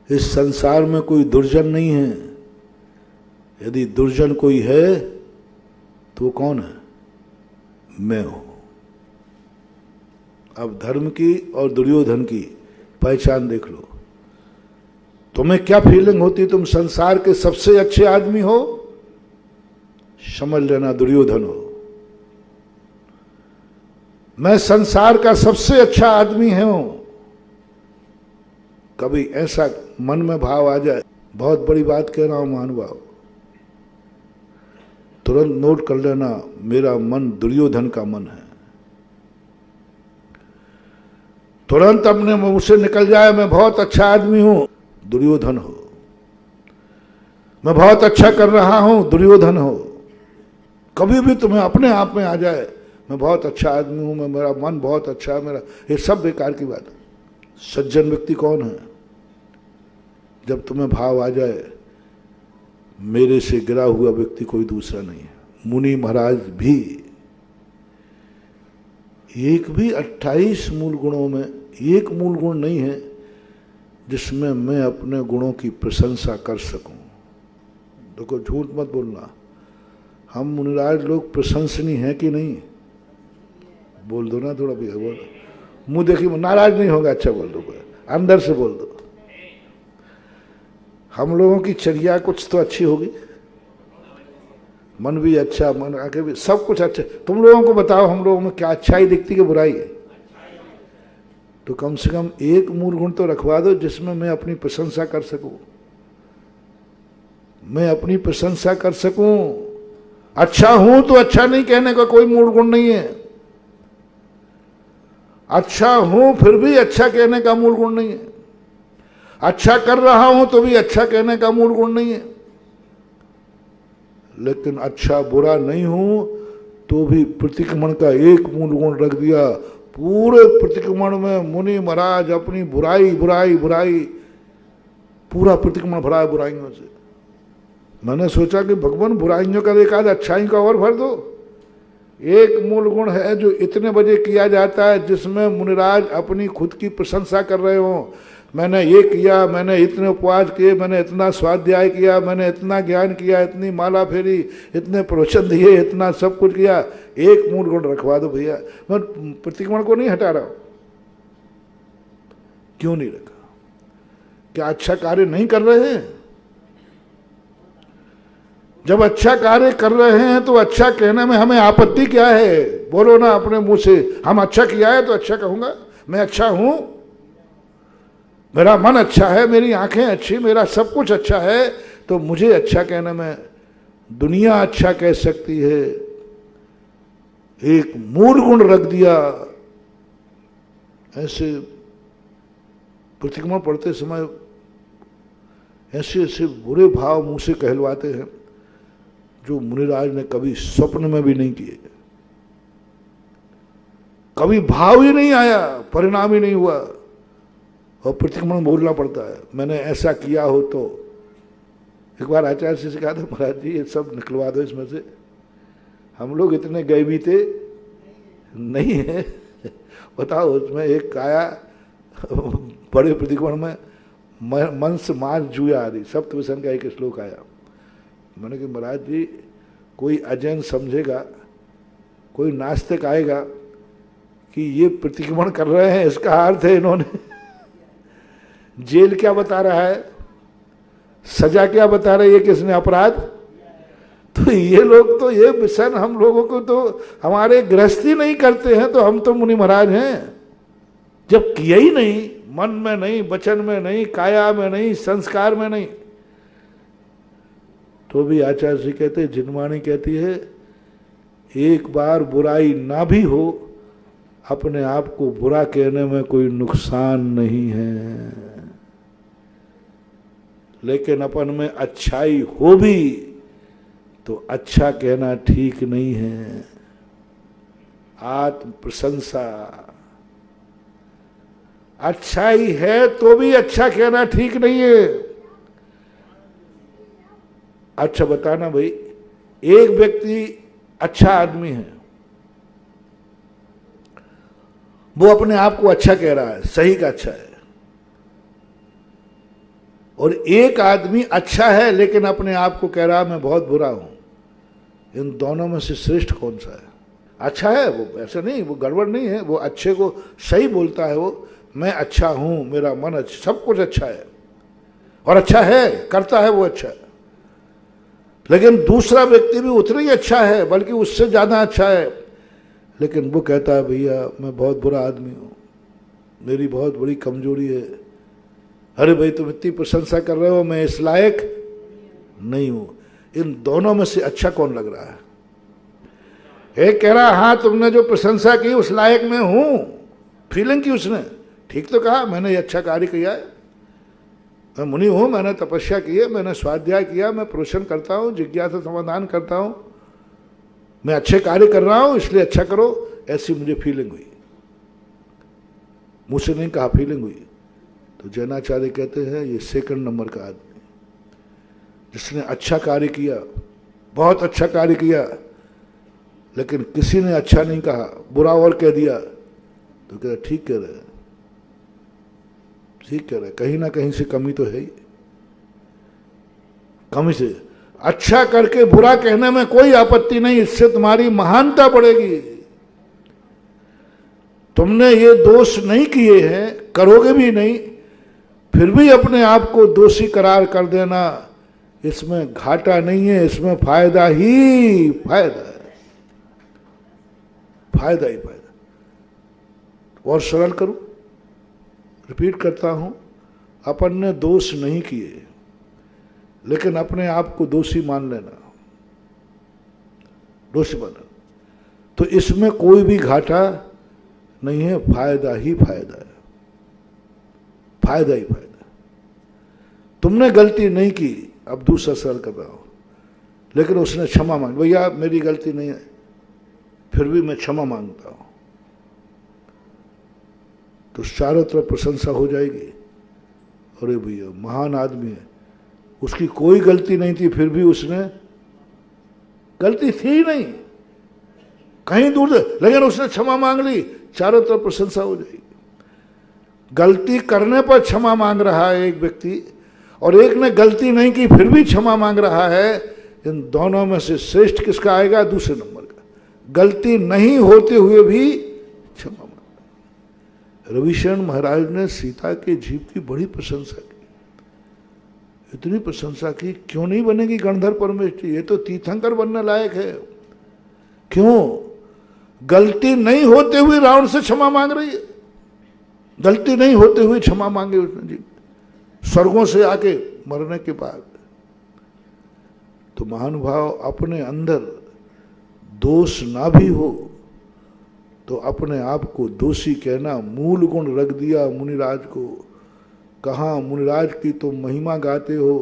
इस संसार में कोई दुर्जन नहीं है, यदि दुर्जन कोई है तो वो कौन है? मैं हूं। अब धर्म की और दुर्योधन की पहचान देख लो। तुम्हें क्या फीलिंग होती? तुम संसार के सबसे अच्छे आदमी हो, समझ लेना दुर्योधन हो। मैं संसार का सबसे अच्छा आदमी हूं, कभी ऐसा मन में भाव आ जाए, बहुत बड़ी बात कह रहा हूं महानुभाव, तुरंत नोट कर लेना मेरा मन दुर्योधन का मन है। तुरंत अपने मुंह से निकल जाए मैं बहुत अच्छा आदमी हूं, दुर्योधन हो। मैं बहुत अच्छा कर रहा हूं, दुर्योधन हो। कभी भी तुम्हें अपने आप में आ जाए मैं बहुत अच्छा आदमी हूं, मैं मेरा मन बहुत अच्छा है, मेरा, ये सब बेकार की बात है। सज्जन व्यक्ति कौन है? जब तुम्हें भाव आ जाए मेरे से गिरा हुआ व्यक्ति कोई दूसरा नहीं है। मुनि महाराज भी एक भी 28 मूल गुणों में एक मूल गुण नहीं है जिसमें मैं अपने गुणों की प्रशंसा कर सकूं। देखो झूठ मत बोलना, हम मुनिराज लोग प्रशंसनीय हैं कि नहीं? बोल दो ना थोड़ा भैया, बोल। मुंह देखिए, नाराज नहीं होगा, अच्छा बोल दो, अंदर से बोल दो। हम लोगों की चर्या कुछ तो अच्छी होगी, मन भी अच्छा, मन आगे भी सब कुछ अच्छा। तुम लोगों को बताओ हम लोगों में क्या अच्छाई दिखती है बुराई है? तो कम से कम एक मूल गुण तो रखवा दो जिसमें मैं अपनी प्रशंसा कर सकूं, मैं अपनी प्रशंसा कर सकूं। अच्छा हूं तो अच्छा नहीं कहने का कोई मूल गुण नहीं है, अच्छा हूं फिर भी अच्छा कहने का मूल गुण नहीं है, अच्छा कर रहा हूं तो भी अच्छा कहने का मूल गुण नहीं है। लेकिन अच्छा बुरा नहीं हूं तो भी प्रतिक्रमण का एक मूल गुण रख दिया। पूरे प्रतिक्रमण में मुनि महाराज अपनी बुराई बुराई बुराई, पूरा प्रतिक्रमण भरा है बुराइयों से। मैंने सोचा कि भगवान बुराइयों का एक आध अच्छाई का और भर दो। एक मूल गुण है जो इतने बजे किया जाता है जिसमें मुनिराज अपनी खुद की प्रशंसा कर रहे हो। मैंने ये किया, मैंने इतने उपवास किए, मैंने इतना स्वाध्याय किया, मैंने इतना ज्ञान किया, इतनी माला फेरी, इतने प्रवचन दिए, इतना सब कुछ किया। एक मूल गुण रखवा दो भैया। मैं प्रतिक्रमण को नहीं हटा रहा हूं, क्यों नहीं रखा? क्या अच्छा कार्य नहीं कर रहे हैं? जब अच्छा कार्य कर रहे हैं तो अच्छा कहने में हमें आपत्ति क्या है? बोलो ना अपने मुंह से, हम अच्छा किया है तो अच्छा कहूंगा, मैं अच्छा हूं, मेरा मन अच्छा है, मेरी आंखें अच्छी, मेरा सब कुछ अच्छा है, तो मुझे अच्छा कहने में दुनिया अच्छा कह सकती है। एक मूल गुण रख दिया। ऐसे प्रतिक्रमण पढ़ते समय ऐसे ऐसे बुरे भाव मुंह से कहलवाते हैं जो मुनिराज ने कभी स्वप्न में भी नहीं किए। कभी भाव ही नहीं आया, परिणाम ही नहीं हुआ, और प्रतिक्रमण बोलना पड़ता है मैंने ऐसा किया हो तो। एक बार आचार्य से कहा था, महाराज जी ये सब निकलवा दो इसमें से, हम लोग इतने गए भी थे नहीं है। बताओ उसमें एक आया बड़े प्रतिक्रमण में मंस मार जुया आदि सप्तवसन का एक श्लोक आया। मैंने कहा महाराज जी कोई अजैन समझेगा, कोई नास्तिक आएगा कि ये प्रतिक्रमण कर रहे हैं, इसका अर्थ है इन्होंने जेल क्या बता रहा है, सजा क्या बता रहा है, ये किसने अपराध, तो ये लोग तो ये मिशन हम लोगों को तो हमारे गृहस्थी नहीं करते हैं, तो हम तो मुनि महाराज हैं। जब किया ही नहीं, मन में नहीं, वचन में नहीं, काया में नहीं, संस्कार में नहीं, तो भी आचार्य जी कहते, जिनवाणी कहती है, एक बार बुराई ना भी हो, अपने आप को बुरा कहने में कोई नुकसान नहीं है, लेकिन अपन में अच्छाई हो भी तो अच्छा कहना ठीक नहीं है। आत्म प्रशंसा, अच्छाई है तो भी अच्छा कहना ठीक नहीं है। अच्छा बताना भाई, एक व्यक्ति अच्छा आदमी है, वो अपने आप को अच्छा कह रहा है, सही का अच्छा है, और एक आदमी अच्छा है लेकिन अपने आप को कह रहा है मैं बहुत बुरा हूं, इन दोनों में से श्रेष्ठ कौन सा है? अच्छा है वो, ऐसा नहीं, वो गड़बड़ नहीं है, वो अच्छे को सही बोलता है, वो मैं अच्छा हूं, मेरा मन अच्छा, सब कुछ अच्छा है और अच्छा है, करता है वो अच्छा है। लेकिन दूसरा व्यक्ति भी उतना ही अच्छा है, बल्कि उससे ज्यादा अच्छा है, लेकिन वो कहता है भैया मैं बहुत बुरा आदमी हूं, मेरी बहुत बड़ी कमजोरी है। अरे भाई तुम इतनी प्रशंसा कर रहे हो, मैं इस लायक नहीं हूं। इन दोनों में से अच्छा कौन लग रहा है? एक कह रहा हाँ तुमने जो प्रशंसा की उस लायक में हूं, फीलिंग की उसने, ठीक तो कहा, मैंने ये अच्छा कार्य किया है, मैं मुनि हूं, मैंने तपस्या की है, मैंने स्वाध्याय किया, मैं प्रोशन करता हूं, जिज्ञासा समाधान करता हूं, मैं अच्छे कार्य कर रहा हूं, इसलिए अच्छा करो, ऐसी मुझे फीलिंग हुई। मुझसे नहीं कहा, फीलिंग हुई। तो जैनाचार्य कहते हैं ये सेकंड नंबर का आदमी, जिसने अच्छा कार्य किया, बहुत अच्छा कार्य किया, लेकिन किसी ने अच्छा नहीं कहा, बुरा और कह दिया, तो कहता ठीक कह रहे हैं, ठीक कह रहे हैं, कहीं ना कहीं से कमी तो है ही, कमी से। अच्छा करके बुरा कहने में कोई आपत्ति नहीं, इससे तुम्हारी महानता बढ़ेगी। तुमने ये दोष नहीं किए हैं, करोगे भी नहीं, फिर भी अपने आप को दोषी करार कर देना, इसमें घाटा नहीं है, इसमें फायदा ही फायदा है, फायदा ही फायदा। और सरल करूं, रिपीट करता हूं, अपन ने दोष नहीं किए, लेकिन अपने आप को दोषी मान लेना, दोषी मानना, तो इसमें कोई भी घाटा नहीं है, फायदा ही फायदा है, फायदा ही फायदा। तुमने गलती नहीं की, अब दूसरा सरल कर रहा हूं, लेकिन उसने क्षमा मांगी, भैया मेरी गलती नहीं है, फिर भी मैं क्षमा मांगता हूं, तो चारों तरफ प्रशंसा हो जाएगी। अरे भैया महान आदमी है, उसकी कोई गलती नहीं थी, फिर भी उसने, गलती थी नहीं कहीं दूर, लेकिन उसने क्षमा मांग ली, चारों तरफ प्रशंसा हो जाएगी। गलती करने पर क्षमा मांग रहा है एक व्यक्ति, और एक ने गलती नहीं की फिर भी क्षमा मांग रहा है, इन दोनों में से श्रेष्ठ किसका आएगा? दूसरे नंबर का, गलती नहीं होते हुए भी क्षमा मांग। रविशरण महाराज ने सीता के जीव की बड़ी प्रशंसा की, इतनी प्रशंसा की, क्यों नहीं बनेगी गणधर परमेष्ठी, ये तो तीर्थंकर बनने लायक है। क्यों? गलती नहीं होते हुए रावण से क्षमा मांग रही है, गलती नहीं होते हुए क्षमा मांगे उसने जी, स्वर्गों से आके मरने के बाद। तो महानुभाव अपने अंदर दोष ना भी हो तो अपने आप को दोषी कहना, मूल गुण रख दिया मुनिराज को। कहाँ मुनिराज की तो महिमा गाते हो,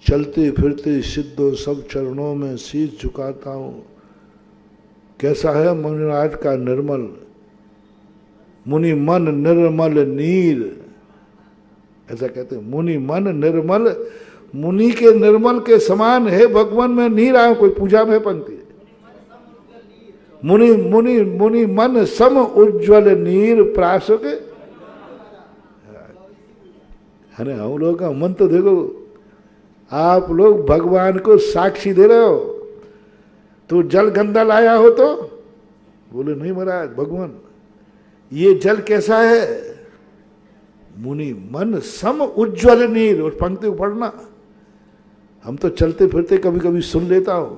चलते फिरते सिद्धों सब चरणों में शीश झुकाता हूँ। कैसा है मुनिराज का निर्मल, मुनि मन निर्मल नीर, ऐसा कहते हैं, मुनि मन निर्मल, मुनि के निर्मल के समान है भगवान में नीर आया, कोई पूजा में पंक्ति, मुनि मुनि मुनि मन सम उज्ज्वल नीर प्रास के। अरे हम लोग का मन तो देखो, आप लोग भगवान को साक्षी दे रहे हो, तो जल गंदा लाया हो तो बोले नहीं महाराज भगवान ये जल कैसा है, मुनि मन सम उज्ज्वल नीर, और पंक्ति को पढ़ना, हम तो चलते फिरते कभी कभी सुन लेता हूं,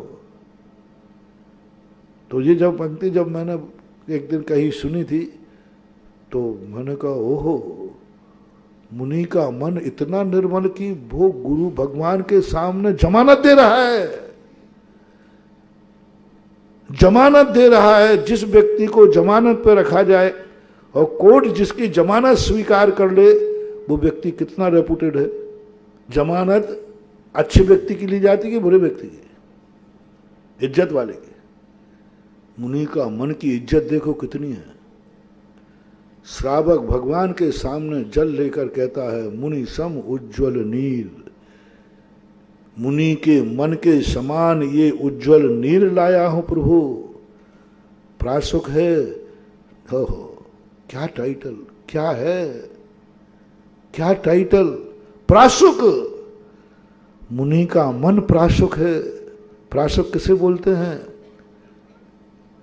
तो ये जब पंक्ति जब मैंने एक दिन कहीं सुनी थी तो मैंने कहा ओहो, मुनि का मन इतना निर्मल कि वो गुरु भगवान के सामने जमानत दे रहा है, जमानत दे रहा है। जिस व्यक्ति को जमानत पर रखा जाए और कोर्ट जिसकी जमानत स्वीकार कर ले, वो व्यक्ति कितना रेपुटेड है। जमानत अच्छे व्यक्ति की ली जाती है कि बुरे व्यक्ति की, इज्जत वाले की। मुनि का मन की इज्जत देखो कितनी है। श्रावक भगवान के सामने जल लेकर कहता है मुनि सम उज्ज्वल नीर, मुनि के मन के समान ये उज्ज्वल नीर लाया हूं प्रभु। प्रासुक है, हो क्या टाइटल, क्या है, क्या टाइटल, प्रासुक। मुनि का मन प्रासुक है। प्रासुक किसे बोलते हैं?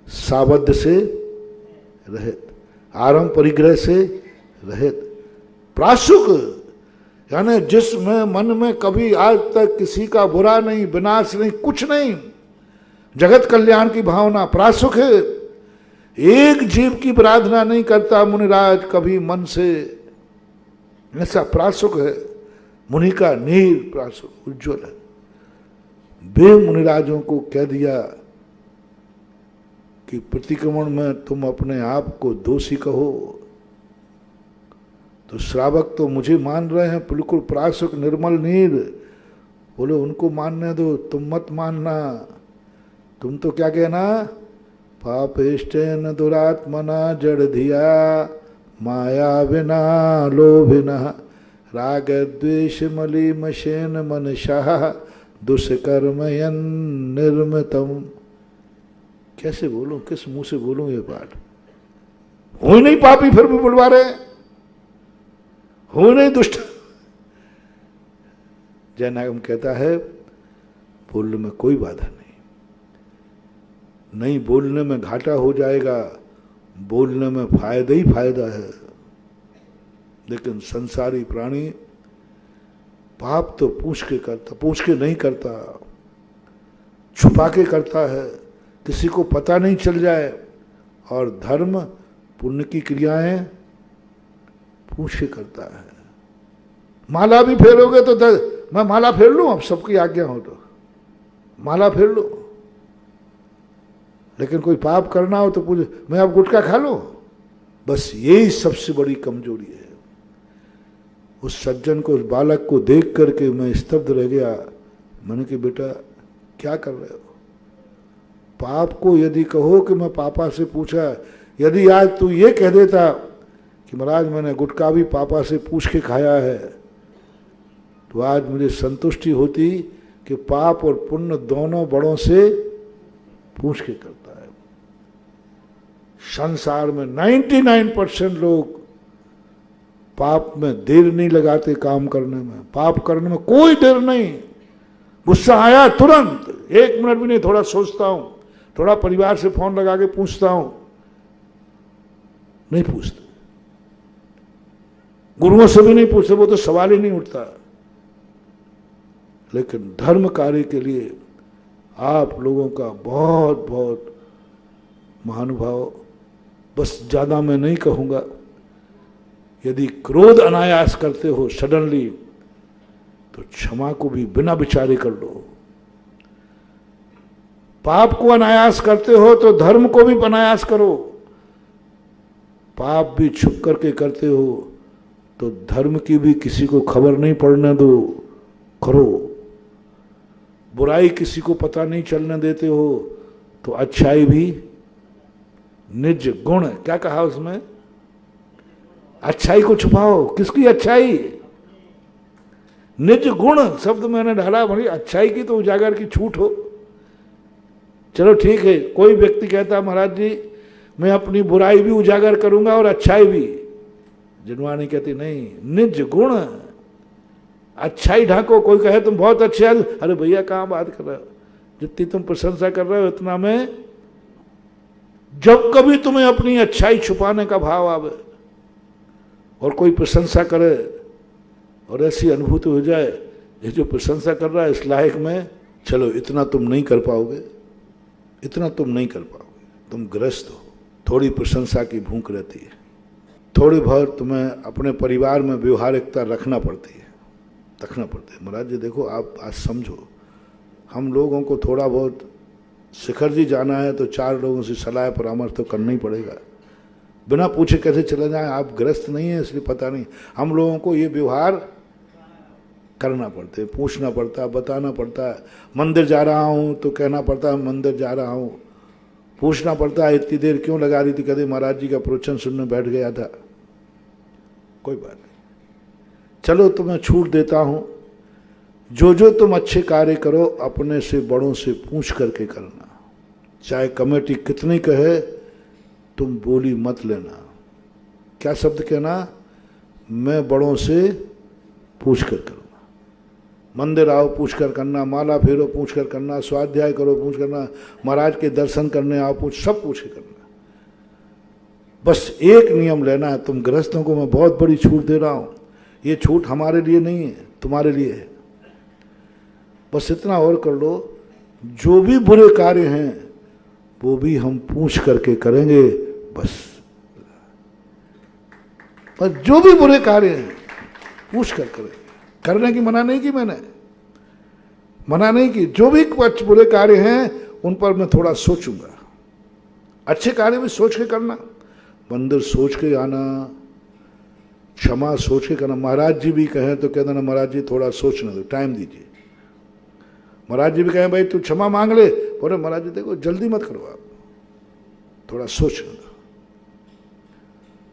सावध से रहित, आरंभ परिग्रह से रहित। प्रासुक यानी जिसमें मन में कभी आज तक किसी का बुरा नहीं, विनाश नहीं, कुछ नहीं, जगत कल्याण की भावना। प्रासुक है, एक जीव की प्रार्थना नहीं करता मुनिराज कभी मन से, ऐसा प्रासुक है। मुनि का नीर प्रासुक उज्ज्वल है। बे मुनिराजों को कह दिया कि प्रतिक्रमण में तुम अपने आप को दोषी कहो, तो श्रावक तो मुझे मान रहे हैं बिल्कुल प्रासुक निर्मल नीर। बोले उनको मानने दो, तुम मत मानना। तुम तो क्या कहना? पापेष्टेन दुरात्मना जड़ धिया माया विना लोभिना राग द्वेष मलीमशेन मनशा दुष्कर्मयन निर्मितम। कैसे बोलूं, किस मुंह से बोलूं ये पाठ? हो ही नहीं पापी फिर भी बुलवा रहे, हो नहीं दुष्ट। जैनागम कहता है बोलने में कोई बाधा नहीं, नहीं बोलने में घाटा हो जाएगा, बोलने में फायदा ही फायदा है। लेकिन संसारी प्राणी पाप तो पूछ के करता, पूछ के नहीं करता, छुपा के करता है, किसी को पता नहीं चल जाए। और धर्म पुण्य की क्रियाएं पूछ के करता है। माला भी फेरोगे तो मैं माला फेर लूं, अब सबकी आज्ञा हो तो माला फेर लो। लेकिन कोई पाप करना हो तो पूछ, मैं अब गुटखा खा लूं? बस यही सबसे बड़ी कमजोरी है। उस सज्जन को, उस बालक को देख करके मैं स्तब्ध रह गया। मैंने कहा बेटा क्या कर रहे हो? पाप को यदि कहो कि मैं पापा से पूछा, यदि आज तू ये कह देता कि महाराज मैंने गुटखा भी पापा से पूछ के खाया है, तो आज मुझे संतुष्टि होती कि पाप और पुण्य दोनों बड़ों से पूछ के करता है। संसार में 99% लोग पाप में देर नहीं लगाते काम करने में, पाप करने में कोई देर नहीं। गुस्सा आया तुरंत, 1 मिनट भी नहीं, थोड़ा सोचता हूं, थोड़ा परिवार से फोन लगा के पूछता हूं, नहीं पूछते, गुरुओं से भी नहीं पूछते, वो तो सवाल ही नहीं उठता। लेकिन धर्म कार्य के लिए आप लोगों का बहुत बहुत महानुभाव। बस ज्यादा मैं नहीं कहूंगा। यदि क्रोध अनायास करते हो सडनली, तो क्षमा को भी बिना विचारे कर लो। पाप को अनायास करते हो तो धर्म को भी अनायास करो। पाप भी छुप करके करते हो तो धर्म की भी किसी को खबर नहीं पड़ने दो, करो। बुराई किसी को पता नहीं चलने देते हो तो अच्छाई भी, निज गुण, क्या कहा उसमें? अच्छाई को छुपाओ। किसकी अच्छाई? निज गुण शब्द मैंने डाला, बड़ी अच्छाई की तो उजागर की छूट हो। चलो ठीक है, कोई व्यक्ति कहता महाराज जी मैं अपनी बुराई भी उजागर करूंगा और अच्छाई भी। जिनवाणी कहती नहीं, निज गुण, अच्छाई ढांको। कोई कहे तुम बहुत अच्छे हो, अरे भैया कहाँ बात कर रहे हो, जितनी तुम प्रशंसा कर रहे हो इतना मैं। जब कभी तुम्हें अपनी अच्छाई छुपाने का भाव आवे और कोई प्रशंसा करे और ऐसी अनुभूति हो जाए, ये जो प्रशंसा कर रहा है इस लायक में, चलो इतना तुम नहीं कर पाओगे, इतना तुम नहीं कर पाओगे। तुम गृहस्थ हो, थोड़ी प्रशंसा की भूख रहती है, थोड़ी बहुत तुम्हें अपने परिवार में व्यवहारिकता रखना पड़ती है। महाराज जी देखो, आप आज समझो, हम लोगों को थोड़ा बहुत शिखर जी जाना है तो 4 लोगों से सलाह परामर्श तो करना ही पड़ेगा। बिना पूछे कैसे चले जाएं? आप गृहस्थ नहीं है इसलिए पता नहीं। हम लोगों को ये व्यवहार करना पड़ता है, पूछना पड़ता है, बताना पड़ता है। मंदिर जा रहा हूँ तो कहना पड़ता है मंदिर जा रहा हूँ, पूछना पड़ता है इतनी देर क्यों लगा रही थी, कहते महाराज जी का प्रवचन सुनने बैठ गया था। कोई बात नहीं, चलो तुम्हें छूट देता हूँ, जो तुम अच्छे कार्य करो अपने से बड़ों से पूछ करके करना। चाहे कमेटी कितनी कहे, तुम बोली मत लेना। क्या शब्द कहना? मैं बड़ों से पूछ कर करूँगा। मंदिर आओ पूछ कर करना, माला फेरो पूछ कर करना, स्वाध्याय करो पूछ करना, महाराज के दर्शन करने आओ सब पूछ के करना। बस एक नियम लेना है। तुम गृहस्थों को मैं बहुत बड़ी छूट दे रहा हूँ, ये छूट हमारे लिए नहीं है, तुम्हारे लिए है। बस इतना और कर लो, जो भी बुरे कार्य हैं वो भी हम पूछ करके करेंगे। बस जो भी बुरे कार्य हैं पूछ कर करेंगे। करने की मना नहीं की, मैंने मना नहीं की। जो भी बुरे कार्य हैं उन पर मैं थोड़ा सोचूंगा। अच्छे कार्य भी सोच के करना, मंदिर सोच के आना, क्षमा सोच के करना। महाराज जी भी कहें तो कह देना महाराज जी थोड़ा सोचने दो, टाइम दीजिए। महाराज जी भी कहें भाई तू क्षमा मांग ले, बोले महाराज जी देखो जल्दी मत करो, आप थोड़ा सोचने दो।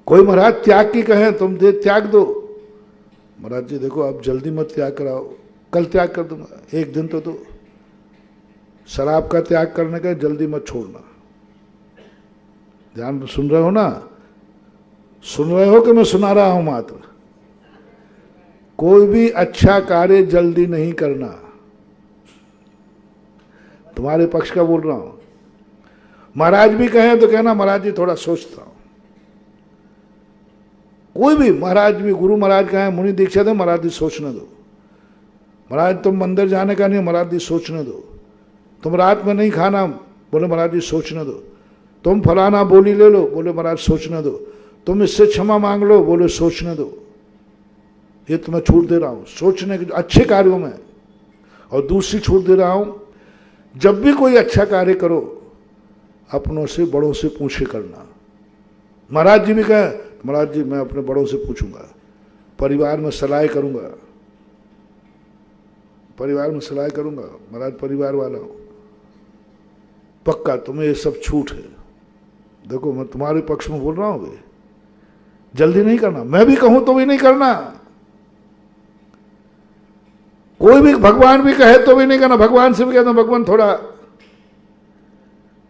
कोई महाराज त्याग की कहें तुम त्याग दो, महाराज जी देखो आप जल्दी मत त्याग कराओ, कल त्याग कर दूंगा, एक दिन तो दो। शराब का त्याग करने का जल्दी मत छोड़ना। ध्यान सुन रहे हो ना? सुन रहे हो कि मैं सुना रहा हूं मात्र? कोई भी अच्छा कार्य जल्दी नहीं करना। तुम्हारे पक्ष का बोल रहा हूं। महाराज भी कहें तो कहना महाराज जी थोड़ा सोचता हूं। कोई भी महाराज भी, गुरु महाराज कहें, मुनि दीक्षा दे, महाराज जी सोचने दो। महाराज तुम मंदिर जाने का नहीं, महाराज जी सोचने दो। तुम रात में नहीं खाना, बोले महाराज जी सोचने दो। तुम फलाना बोली ले लो, बोले महाराज सोचने दो। तुम इससे क्षमा मांग लो, बोले सोचने दो। ये तुम्हें छूट दे रहा हूं सोचने के अच्छे कार्यों में। और दूसरी छूट दे रहा हूं, जब भी कोई अच्छा कार्य करो अपनों से बड़ों से पूछे करना। महाराज जी भी कहे महाराज जी मैं अपने बड़ों से पूछूंगा, परिवार में सलाह करूंगा, परिवार में सलाह करूंगा, महाराज परिवार वाला हूं। पक्का तुम्हें ये सब छूट है। देखो मैं तुम्हारे पक्ष में बोल रहा हूं, जल्दी नहीं करना। मैं भी कहूं तो भी नहीं करना, कोई भी भगवान भी कहे तो भी नहीं करना। भगवान से भी कहता भगवान थोड़ा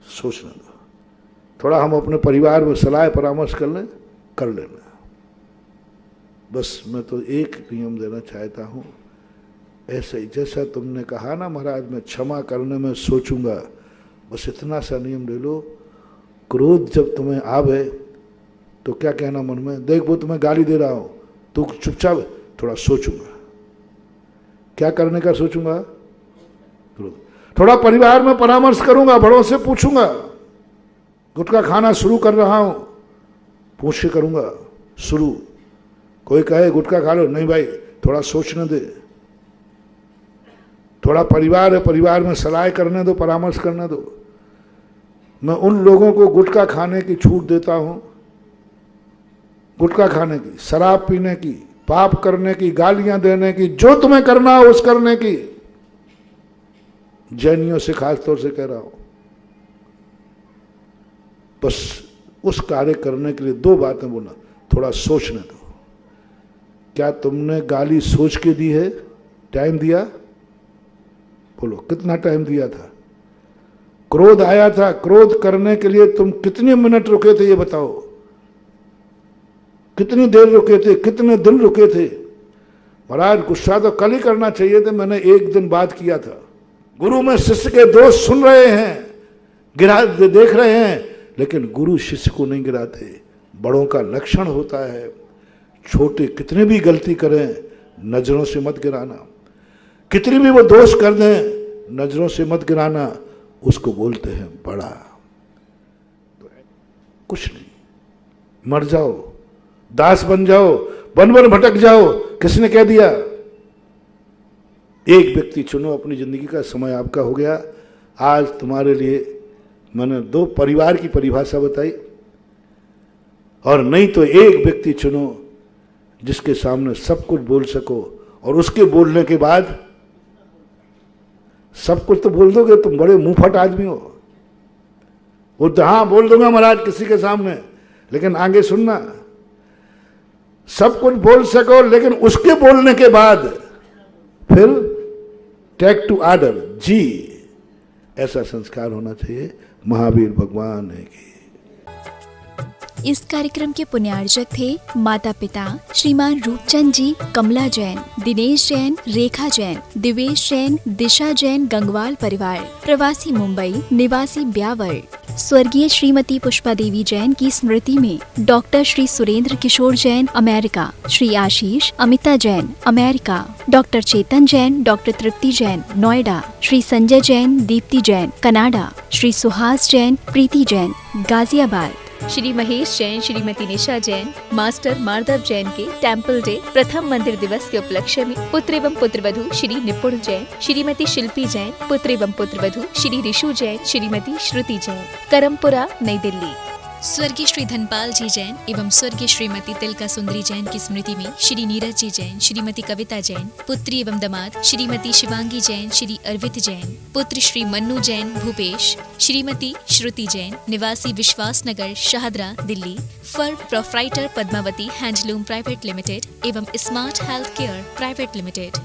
सोचने दो, थोड़ा हम अपने परिवार में सलाह परामर्श कर लेना। बस मैं तो एक नियम देना चाहता हूं, ऐसे ही जैसा तुमने कहा ना महाराज मैं क्षमा करने में सोचूंगा, बस इतना सा नियम ले लो। क्रोध जब तुम्हें आवे तो क्या कहना मन में, देख वो तुम्हें गाली दे रहा हूं, तू चुपचाप थोड़ा सोचूंगा। क्या करने का सोचूंगा? थोड़ा परिवार में परामर्श करूंगा, बड़ों से पूछूंगा। गुटखा खाना शुरू कर रहा हूं, पूछ के करूंगा शुरू। कोई कहे गुटखा खा लो, नहीं भाई थोड़ा सोचने दे। थोड़ा परिवार है, परिवार में सलाह करने दो, परामर्श करने दो। मैं उन लोगों को गुटखा खाने की छूट देता हूं, गुटखा खाने की, शराब पीने की, पाप करने की, गालियां देने की, जो तुम्हें करना हो उस करने की। जैनियों से खास तौर से कह रहा हूं, बस उस कार्य करने के लिए 2 बातें बोलना, थोड़ा सोचने दो। क्या तुमने गाली सोच के दी है? टाइम दिया? बोलो कितना टाइम दिया था? क्रोध आया था, क्रोध करने के लिए तुम कितने मिनट रुके थे ये बताओ? कितनी देर रुके थे, कितने दिन रुके थे? महाराज गुस्सा तो कल ही करना चाहिए था, मैंने 1 दिन बाद किया था। गुरु में शिष्य के दोष सुन रहे हैं, गिरा देख रहे हैं, लेकिन गुरु शिष्य को नहीं गिराते। बड़ों का लक्षण होता है, छोटे कितने भी गलती करें नजरों से मत गिराना, कितनी भी वो दोष कर दें नजरों से मत गिराना, उसको बोलते हैं बड़ा। कुछ नहीं, मर जाओ, दास बन जाओ, वन वन भटक जाओ, किसने कह दिया? एक व्यक्ति चुनो, अपनी जिंदगी का समय आपका हो गया। आज तुम्हारे लिए मैंने 2 परिवार की परिभाषा बताई, और नहीं तो एक व्यक्ति चुनो जिसके सामने सब कुछ बोल सको, और उसके बोलने के बाद सब कुछ तो बोल दोगे, तुम बड़े मुंहफट आदमी हो। वो तो हाँ बोल दूंगा महाराज किसी के सामने, लेकिन आगे सुनना, सब कुछ बोल सको लेकिन उसके बोलने के बाद फिर टेक टू ऑर्डर, जी, ऐसा संस्कार होना चाहिए। महावीर भगवान है कि इस कार्यक्रम के पुण्यार्चक थे माता पिता श्रीमान रूपचंद जी, कमला जैन, दिनेश जैन, रेखा जैन, दिवेश जैन, दिशा जैन गंगवाल परिवार, प्रवासी मुंबई, निवासी ब्यावर। स्वर्गीय श्रीमती पुष्पा देवी जैन की स्मृति में डॉक्टर श्री सुरेंद्र किशोर Jain, America, Shri Ashish Amita Jain, America, doctor चेतन जैन, डॉक्टर तृप्ति जैन, नोएडा, श्री संजय जैन, दीप्ति जैन, कनाडा, श्री सुहास जैन, प्रीति जैन, गाजियाबाद, श्री महेश जैन, श्रीमती निशा जैन, मास्टर माधव जैन के टेम्पल डे प्रथम मंदिर दिवस के उपलक्ष्य में पुत्र एवं पुत्रवधू श्री निपुण जैन, श्रीमती शिल्पी जैन, पुत्र एवं पुत्रवधू श्री ऋषु जैन, श्रीमती श्रुति जैन, करमपुरा, नई दिल्ली। स्वर्गीय श्री धनपाल जी जैन एवं स्वर्गीय श्रीमती तिलका सुंदरी जैन की स्मृति में श्री नीरज जी जैन, श्रीमती कविता जैन, पुत्री एवं दामाद श्रीमती शिवांगी जैन, श्री अर्वित जैन, पुत्र श्री मन्नू जैन भूपेश, श्रीमती श्रुति जैन, निवासी Vishwas Nagar, Shahdara, Delhi, firm proprietor Padmavati handloom private limited एवं smart health care private limited.